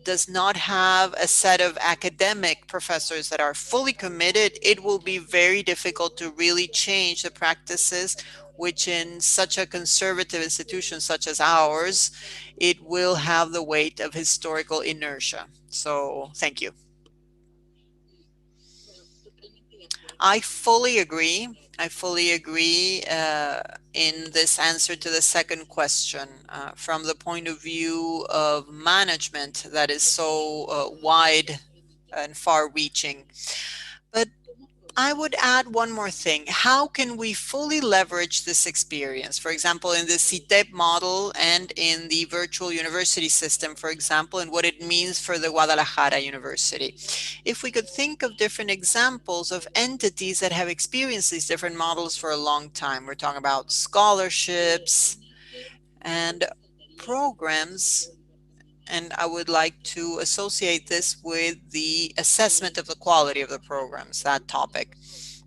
does not have a set of academic professors that are fully committed, it will be very difficult to really change the practices, which in such a conservative institution such as ours, it will have the weight of historical inertia. So thank you. I fully agree. I fully agree in this answer to the second question from the point of view of management that is so wide and far-reaching. But I would add one more thing. How can we fully leverage this experience? For example, in the CITEP model and in the virtual university system, for example, and what it means for the Guadalajara University. If we could think of different examples of entities that have experienced these different models for a long time. We're talking about scholarships and programs, and I would like to associate this with the assessment of the quality of the programs, that topic.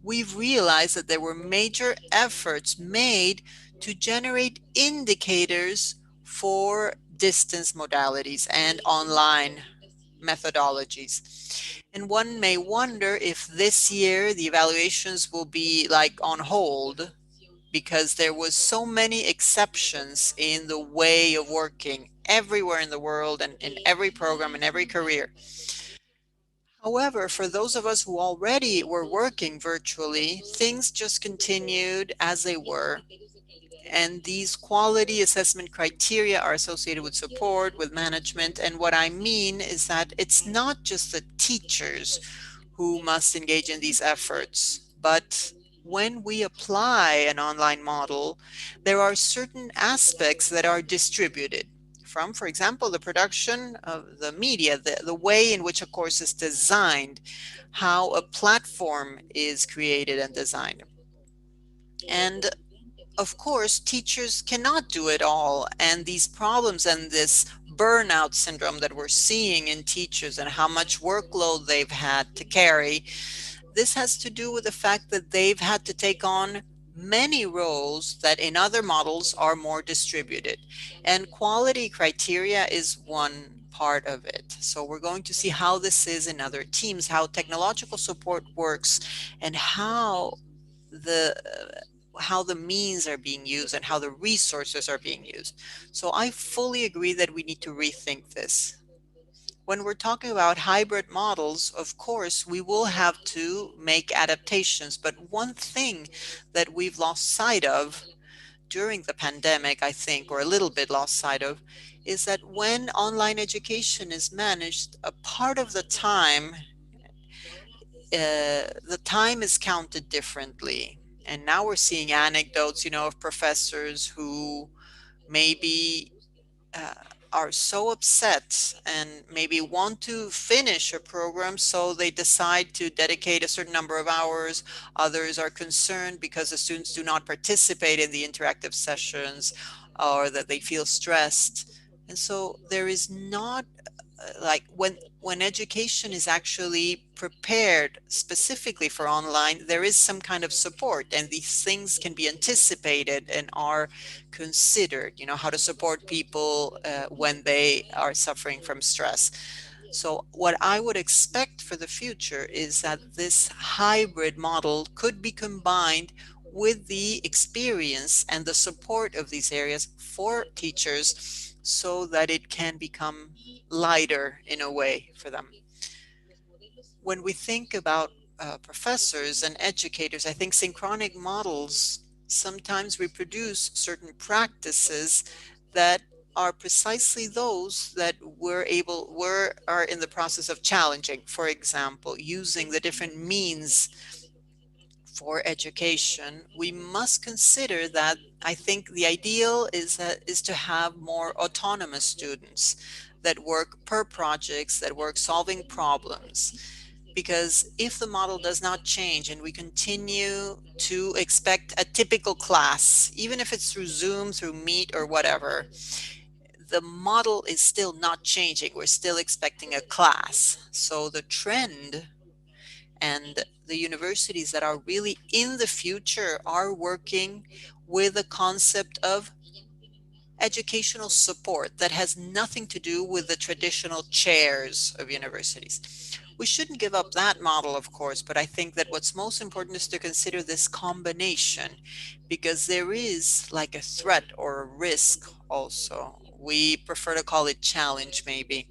We've realized that there were major efforts made to generate indicators for distance modalities and online methodologies. And one may wonder if this year the evaluations will be like on hold, because there was so many exceptions in the way of working everywhere in the world and in every program and every career. However, for those of us who already were working virtually, things just continued as they were. And these quality assessment criteria are associated with support, with management. And what I mean is that it's not just the teachers who must engage in these efforts, but when we apply an online model, there are certain aspects that are distributed from, for example, the production of the media, the way in which a course is designed, how a platform is created and designed. And of course, teachers cannot do it all. And these problems and this burnout syndrome that we're seeing in teachers and how much workload they've had to carry, this has to do with the fact that they've had to take on many roles that in other models are more distributed. And quality criteria is one part of it. So we're going to see how this is in other teams, how technological support works, and how the means are being used and how the resources are being used. So I fully agree that we need to rethink this. When we're talking about hybrid models, of course, we will have to make adaptations. But one thing that we've lost sight of during the pandemic, I think, or a little bit lost sight of, is that when online education is managed, a part of the time is counted differently. And now we're seeing anecdotes, of professors who maybe are so upset and maybe want to finish a program, so they decide to dedicate a certain number of hours. Others are concerned because the students do not participate in the interactive sessions, or that they feel stressed. And so there is not like when education is actually prepared specifically for online, there is some kind of support, and these things can be anticipated and are considered, how to support people when they are suffering from stress. So what I would expect for the future is that this hybrid model could be combined with the experience and the support of these areas for teachers, so that it can become lighter in a way for them. When we think about professors and educators, I think synchronic models sometimes reproduce certain practices that are precisely those that are in the process of challenging. For example, using the different means for education, we must consider that I think the ideal is to have more autonomous students that work per projects, that work solving problems. Because if the model does not change and we continue to expect a typical class, even if it's through Zoom, through Meet or whatever, the model is still not changing. We're still expecting a class. So the trend and the universities that are really in the future are working with a concept of educational support that has nothing to do with the traditional chairs of universities. We shouldn't give up that model, of course, but I think that what's most important is to consider this combination, because there is like a threat or a risk also. We prefer to call it challenge, maybe,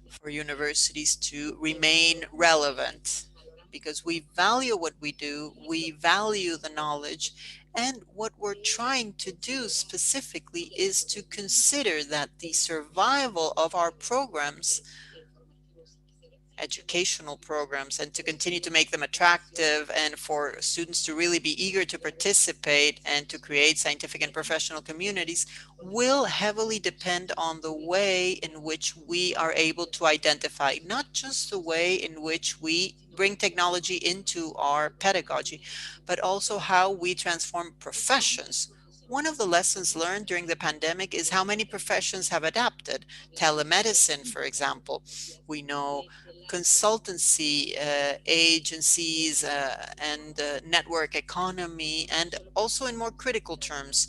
for universities to remain relevant, because we value what we do, we value the knowledge, and what we're trying to do specifically is to consider that the survival of our programs, educational programs, and to continue to make them attractive and for students to really be eager to participate and to create scientific and professional communities will heavily depend on the way in which we are able to identify, not just the way in which we bring technology into our pedagogy, but also how we transform professions. One of the lessons learned during the pandemic is how many professions have adapted. Telemedicine, for example. We know consultancy agencies and network economy, and also in more critical terms,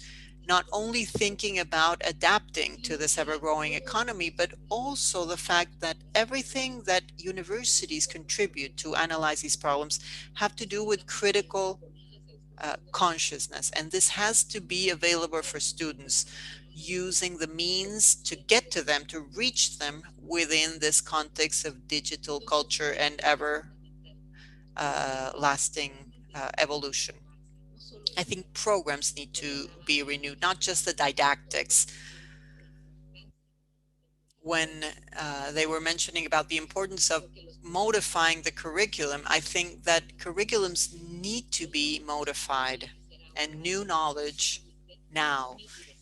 not only thinking about adapting to this ever-growing economy, but also the fact that everything that universities contribute to analyze these problems have to do with critical consciousness. And this has to be available for students using the means to get to them, to reach them within this context of digital culture and ever lasting evolution. I think programs need to be renewed, not just the didactics. When they were mentioning about the importance of modifying the curriculum, I think that curriculums need to be modified, and new knowledge now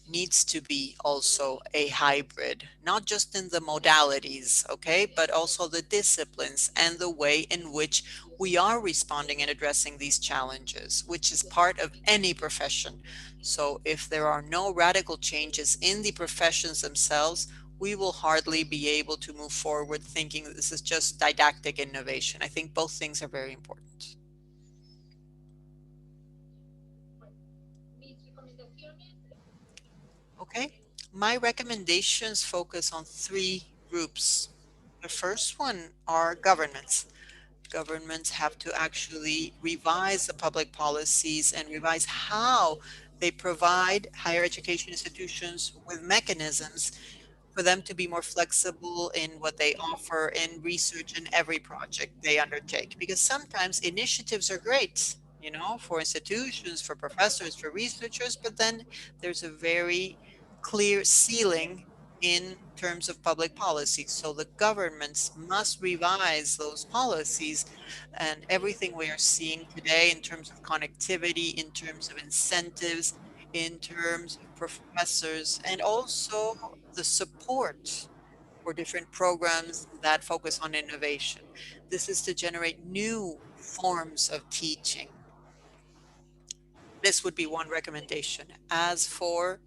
needs to be also a hybrid, not just in the modalities, okay, but also the disciplines and the way in which we are responding and addressing these challenges, which is part of any profession. So if there are no radical changes in the professions themselves, we will hardly be able to move forward thinking that this is just didactic innovation. I think both things are very important. Okay, my recommendations focus on three groups. The first one are governments. Governments have to actually revise the public policies and revise how they provide higher education institutions with mechanisms for them to be more flexible in what they offer in research in every project they undertake. Because sometimes initiatives are great, you know, for institutions, for professors, for researchers, but then there's a very clear ceiling in terms of public policy. So the governments must revise those policies, and everything we are seeing today in terms of connectivity, in terms of incentives, in terms of professors, and also the support for different programs that focus on innovation. This is to generate new forms of teaching. This would be one recommendation. As for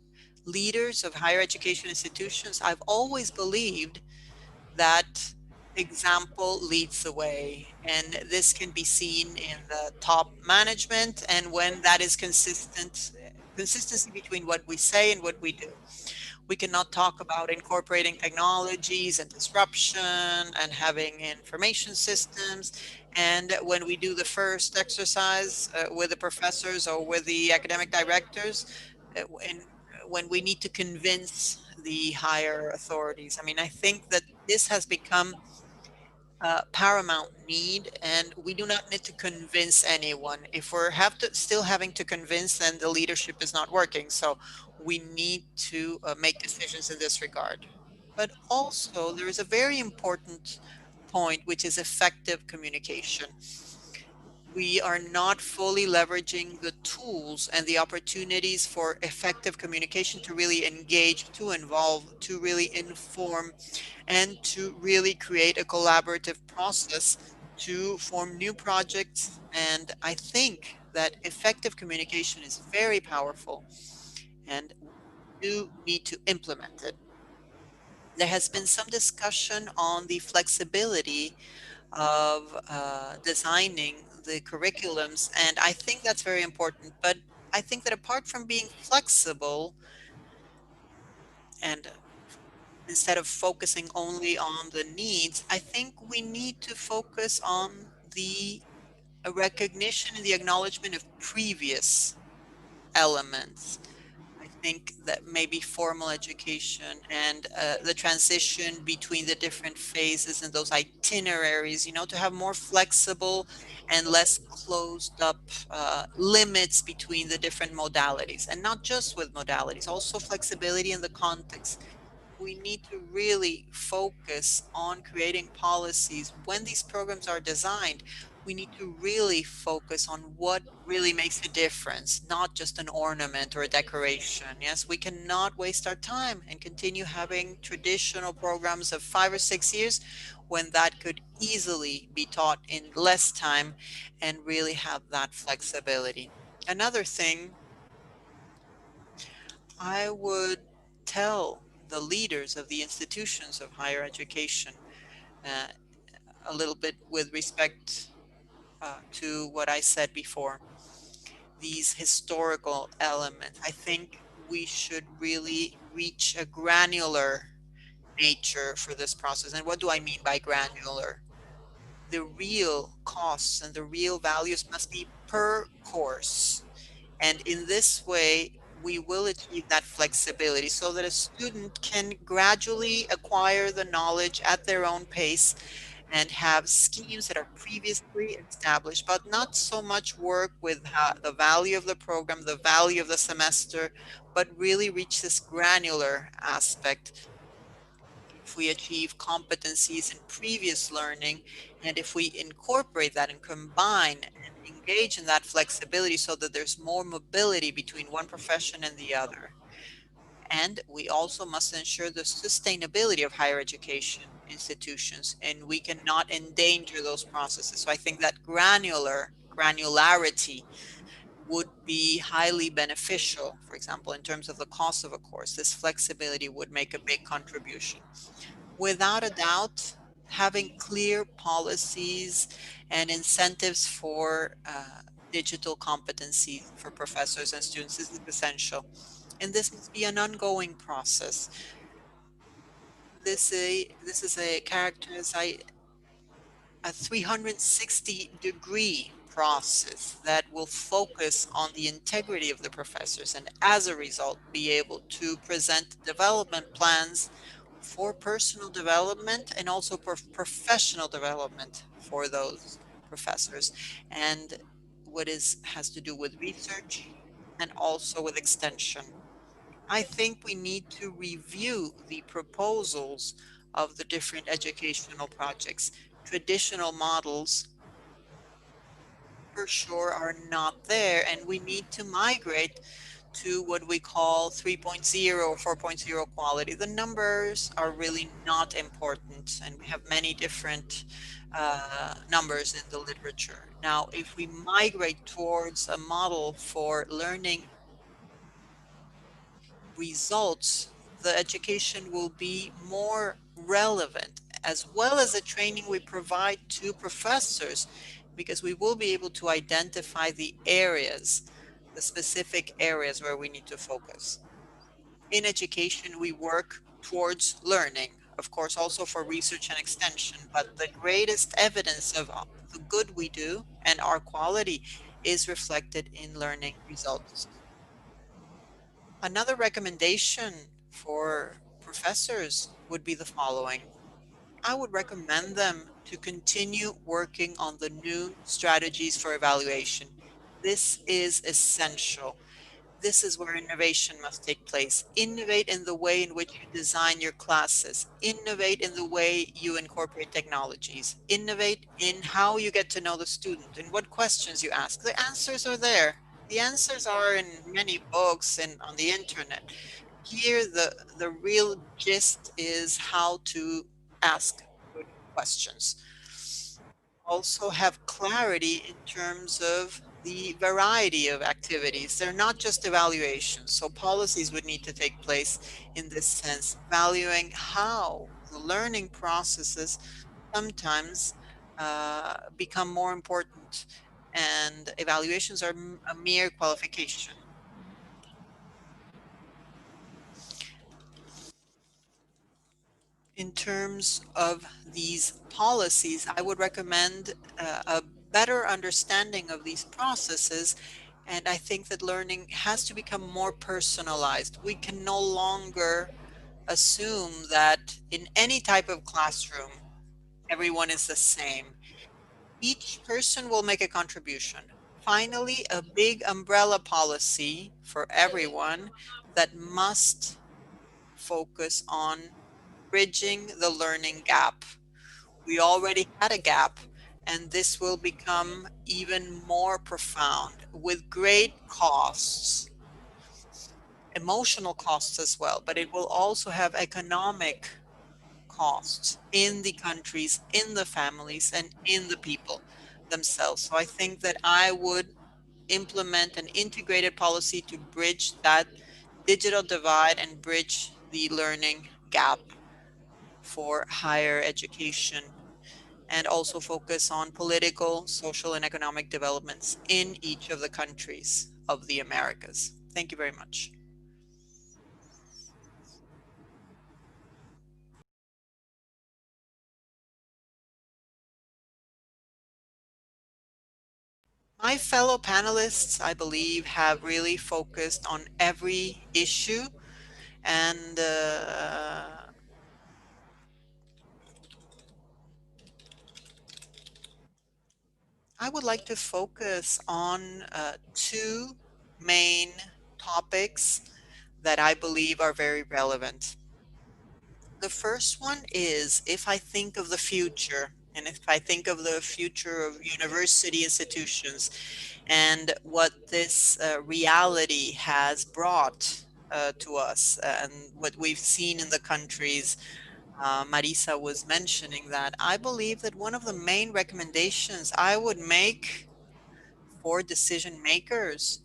leaders of higher education institutions, I've always believed that example leads the way. And this can be seen in the top management, and when that is consistency between what we say and what we do. We cannot talk about incorporating technologies and disruption and having information systems. And when we do the first exercise with the professors or with the academic directors, when we need to convince the higher authorities. I mean, I think that this has become paramount need, and we do not need to convince anyone. If we're still having to convince, then the leadership is not working. So we need to make decisions in this regard. But also, there is a very important point, which is effective communication. we are not fully leveraging the tools and the opportunities for effective communication to really engage, to involve, to really inform, and to really create a collaborative process to form new projects. And I think that effective communication is very powerful and we do need to implement it. There has been some discussion on the flexibility of designing the curriculums, and I think that's very important. But I think that apart from being flexible and instead of focusing only on the needs, I think we need to focus on the recognition and the acknowledgement of previous elements. I think that maybe formal education and the transition between the different phases and those itineraries, to have more flexible and less closed up limits between the different modalities, and not just with modalities, also flexibility in the context. We need to really focus on creating policies. When these programs are designed, we need to really focus on what really makes a difference, not just an ornament or a decoration. Yes, we cannot waste our time and continue having traditional programs of 5 or 6 years when that could easily be taught in less time and really have that flexibility. Another thing I would tell the leaders of the institutions of higher education, uh, a little bit with respect to what I said before, these historical elements. I think we should really reach a granular nature for this process. And what do I mean by granular? The real costs and the real values must be per course. And in this way, we will achieve that flexibility so that a student can gradually acquire the knowledge at their own pace and have schemes that are previously established, but not so much work with the value of the program, the value of the semester, but really reach this granular aspect. If we achieve competencies in previous learning, and if we incorporate that and combine and engage in that flexibility so that there's more mobility between one profession and the other. And we also must ensure the sustainability of higher education institutions, and we cannot endanger those processes. So I think that granularity would be highly beneficial. For example, in terms of the cost of a course, this flexibility would make a big contribution. Without a doubt, having clear policies and incentives for digital competency for professors and students is essential. And this must be an ongoing process. This is a characterized a 360-degree process that will focus on the integrity of the professors and as a result be able to present development plans for personal development and also for professional development for those professors, and what is has to do with research and also with extension. I think we need to review the proposals of the different educational projects. Traditional models for sure are not there, and we need to migrate to what we call 3.0 or 4.0 quality. The numbers are really not important, and we have many different numbers in the literature. Now, if we migrate towards a model for learning results, the education will be more relevant, as well as the training we provide to professors, because we will be able to identify the areas, the specific areas where we need to focus. In education, we work towards learning, of course, also for research and extension, but the greatest evidence of the good we do and our quality is reflected in learning results. Another recommendation for professors would be the following. I would recommend them to continue working on the new strategies for evaluation. This is essential. This is where innovation must take place. Innovate in the way in which you design your classes. Innovate in the way you incorporate technologies. Innovate in how you get to know the student and what questions you ask. The answers are there. The answers are in many books and on the internet. Here, the real gist is how to ask good questions. Also have clarity in terms of the variety of activities. They're not just evaluations. So policies would need to take place in this sense, valuing how the learning processes sometimes become more important and evaluations are a mere qualification. In terms of these policies, I would recommend a better understanding of these processes. And I think that learning has to become more personalized. We can no longer assume that in any type of classroom, everyone is the same. Each person will make a contribution. Finally, a big umbrella policy for everyone that must focus on bridging the learning gap. We already had a gap, and this will become even more profound with great costs, emotional costs as well, but it will also have economic costs in the countries, in the families, and in the people themselves. So I think that I would implement an integrated policy to bridge that digital divide and bridge the learning gap for higher education, and also focus on political, social, and economic developments in each of the countries of the Americas. Thank you very much. My fellow panelists, I believe, have really focused on every issue, and I would like to focus on two main topics that I believe are very relevant. The first one is, if I think of the future, and if I think of the future of university institutions and what this reality has brought to us and what we've seen in the countries, Marisa was mentioning that. I believe that one of the main recommendations I would make for decision makers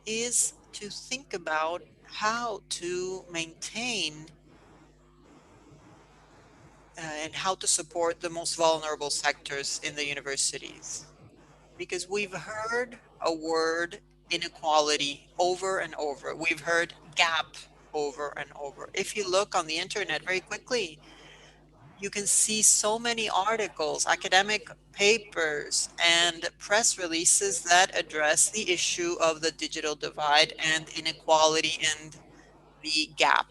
is to think about how to maintain and how to support the most vulnerable sectors in the universities. Because we've heard a word inequality over and over. We've heard gap over and over. If you look on the internet very quickly, you can see so many articles, academic papers, and press releases that address the issue of the digital divide and inequality and the gap.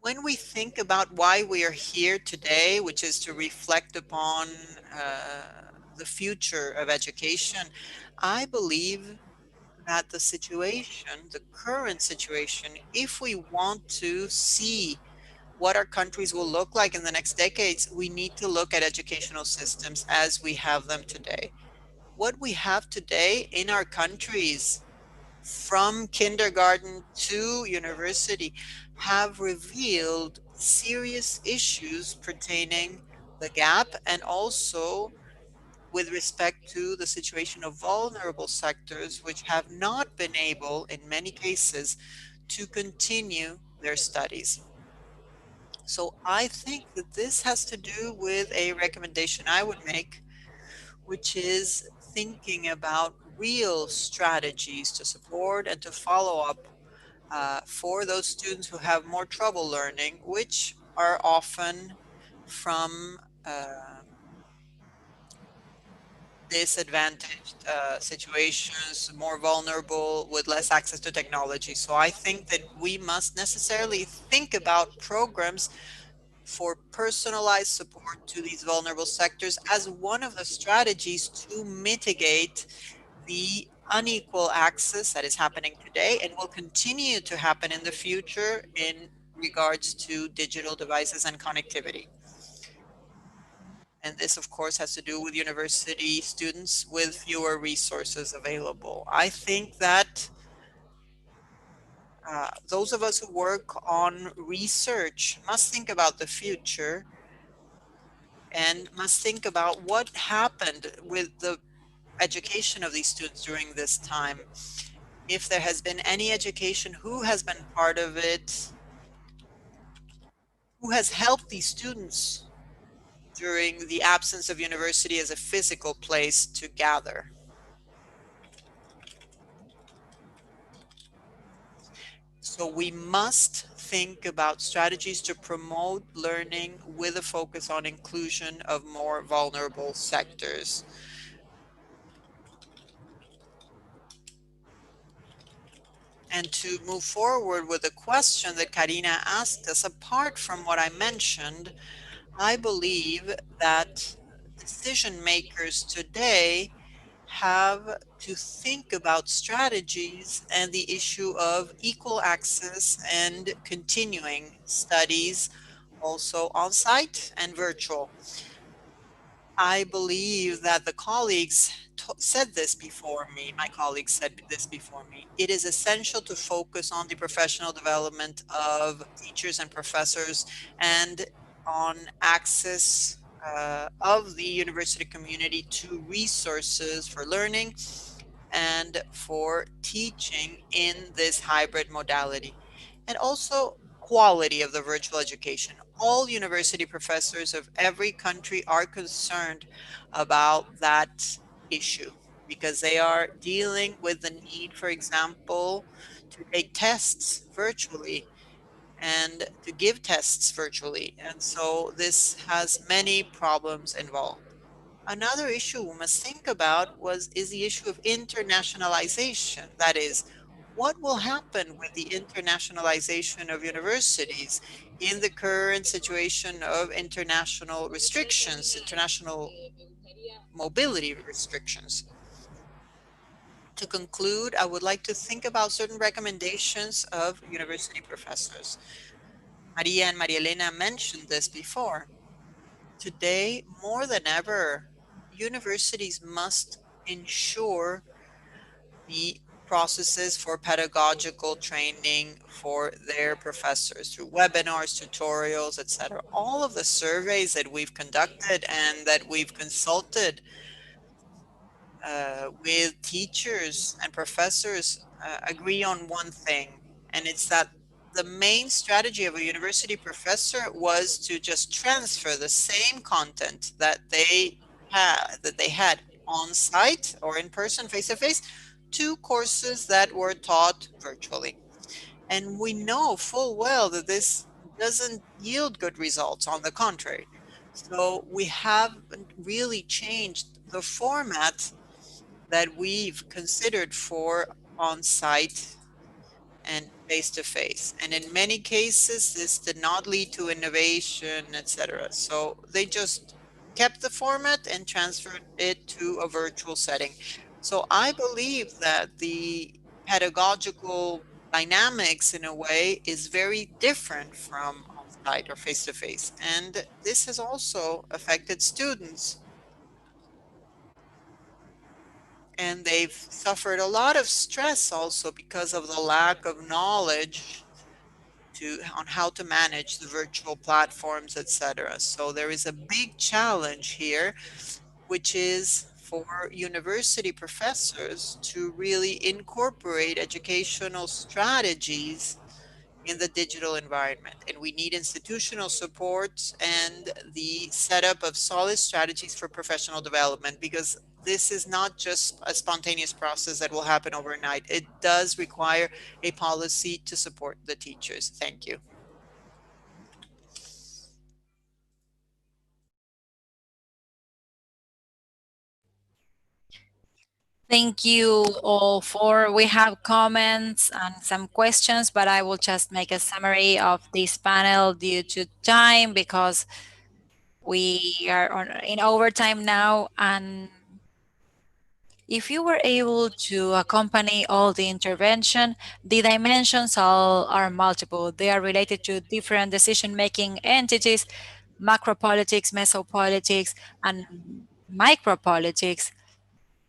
When we think about why we are here today, which is to reflect upon the future of education, I believe that the situation, the current situation, if we want to see what our countries will look like in the next decades, we need to look at educational systems as we have them today. What we have today in our countries, from kindergarten to university, have revealed serious issues pertaining the gap and also with respect to the situation of vulnerable sectors which have not been able in many cases to continue their studies. So I think that this has to do with a recommendation I would make, which is thinking about real strategies to support and to follow up for those students who have more trouble learning, which are often from disadvantaged situations, more vulnerable, with less access to technology. So I think that we must necessarily think about programs for personalized support to these vulnerable sectors as one of the strategies to mitigate the unequal access that is happening today and will continue to happen in the future in regards to digital devices and connectivity. And this, of course, has to do with university students with fewer resources available. I think that those of us who work on research must think about the future and must think about what happened with the education of these students during this time. If there has been any education, who has been part of it, who has helped these students during the absence of university as a physical place to gather. So we must think about strategies to promote learning with a focus on inclusion of more vulnerable sectors. And to move forward with the question that Karina asked us, apart from what I mentioned, I believe that decision makers today have to think about strategies and the issue of equal access and continuing studies, also on-site and virtual. I believe that the colleagues said this before me, my colleagues said this before me. It is essential to focus on the professional development of teachers and professors and on access of the university community to resources for learning and for teaching in this hybrid modality. And also quality of the virtual education. All university professors of every country are concerned about that issue because they are dealing with the need, for example, to take tests virtually and to give tests virtually. And so this has many problems involved. Another issue we must think about is the issue of internationalization. That is, what will happen with the internationalization of universities in the current situation of international restrictions, international mobility restrictions? To conclude, I would like to think about certain recommendations of university professors. Maria and Maria Elena mentioned this before. Today, more than ever, universities must ensure the processes for pedagogical training for their professors through webinars, tutorials, etc. All of the surveys that we've conducted and that we've consulted with teachers and professors agree on one thing, and it's that the main strategy of a university professor was to just transfer the same content that they had on site or in person, face to face, to courses that were taught virtually. And we know full well that this doesn't yield good results, on the contrary. So we haven't really changed the format that we've considered for on-site and face-to-face. And in many cases, this did not lead to innovation, etc. So they just kept the format and transferred it to a virtual setting. So I believe that the pedagogical dynamics, in a way, is very different from on-site or face-to-face. And this has also affected students. And they've suffered a lot of stress also because of the lack of knowledge on how to manage the virtual platforms, etc. So there is a big challenge here, which is for university professors to really incorporate educational strategies in the digital environment. And we need institutional support and the setup of solid strategies for professional development, because this is not just a spontaneous process that will happen overnight. It does require a policy to support the teachers. Thank you. Thank you all we have comments and some questions, but I will just make a summary of this panel due to time because we are in overtime now. And if you were able to accompany all the intervention, the dimensions all are multiple. They are related to different decision-making entities, macropolitics, mesopolitics, and micropolitics,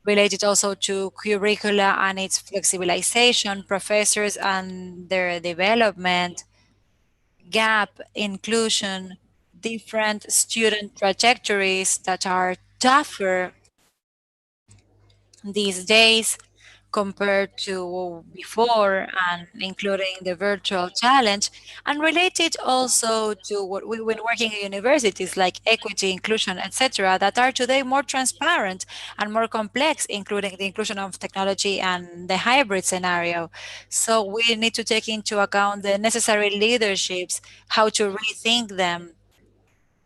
related also to curricula and its flexibilization, professors and their development, gap, inclusion, different student trajectories that are tougher these days compared to before, and including the virtual challenge, and related also to what we've been working in universities like equity, inclusion, etc., that are today more transparent and more complex, including the inclusion of technology and the hybrid scenario. So we need to take into account the necessary leaderships, how to rethink them,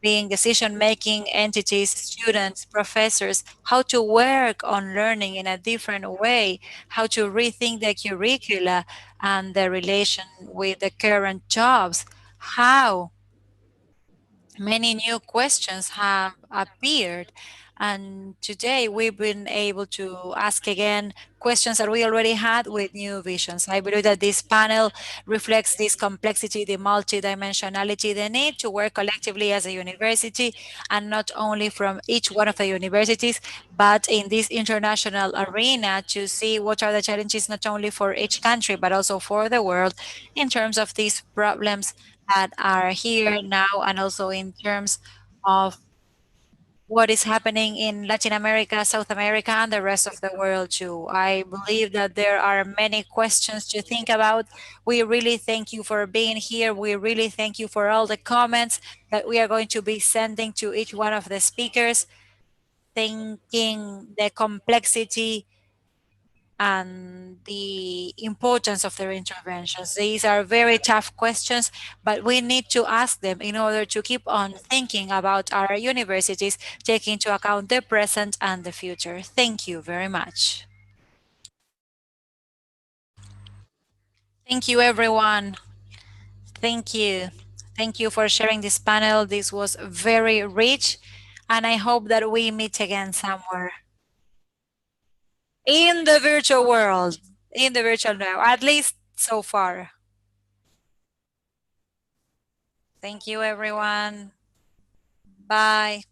being decision-making entities, students, professors, how to work on learning in a different way, how to rethink the curricula and the relation with the current jobs, how many new questions have appeared. And today we've been able to ask again questions that we already had with new visions. I believe that this panel reflects this complexity, the multidimensionality, the need to work collectively as a university, and not only from each one of the universities, but in this international arena to see what are the challenges not only for each country, but also for the world in terms of these problems that are here now, and also in terms of what is happening in Latin America, South America, and the rest of the world too. I believe that there are many questions to think about. We really thank you for being here. We really thank you for all the comments that we are going to be sending to each one of the speakers, thinking the complexity and the importance of their interventions. These are very tough questions, but we need to ask them in order to keep on thinking about our universities, taking into account the present and the future. Thank you very much. Thank you, everyone. Thank you. Thank you for sharing this panel. This was very rich, and I hope that we meet again somewhere in the virtual world, in the virtual now, at least so far. Thank you, everyone. Bye.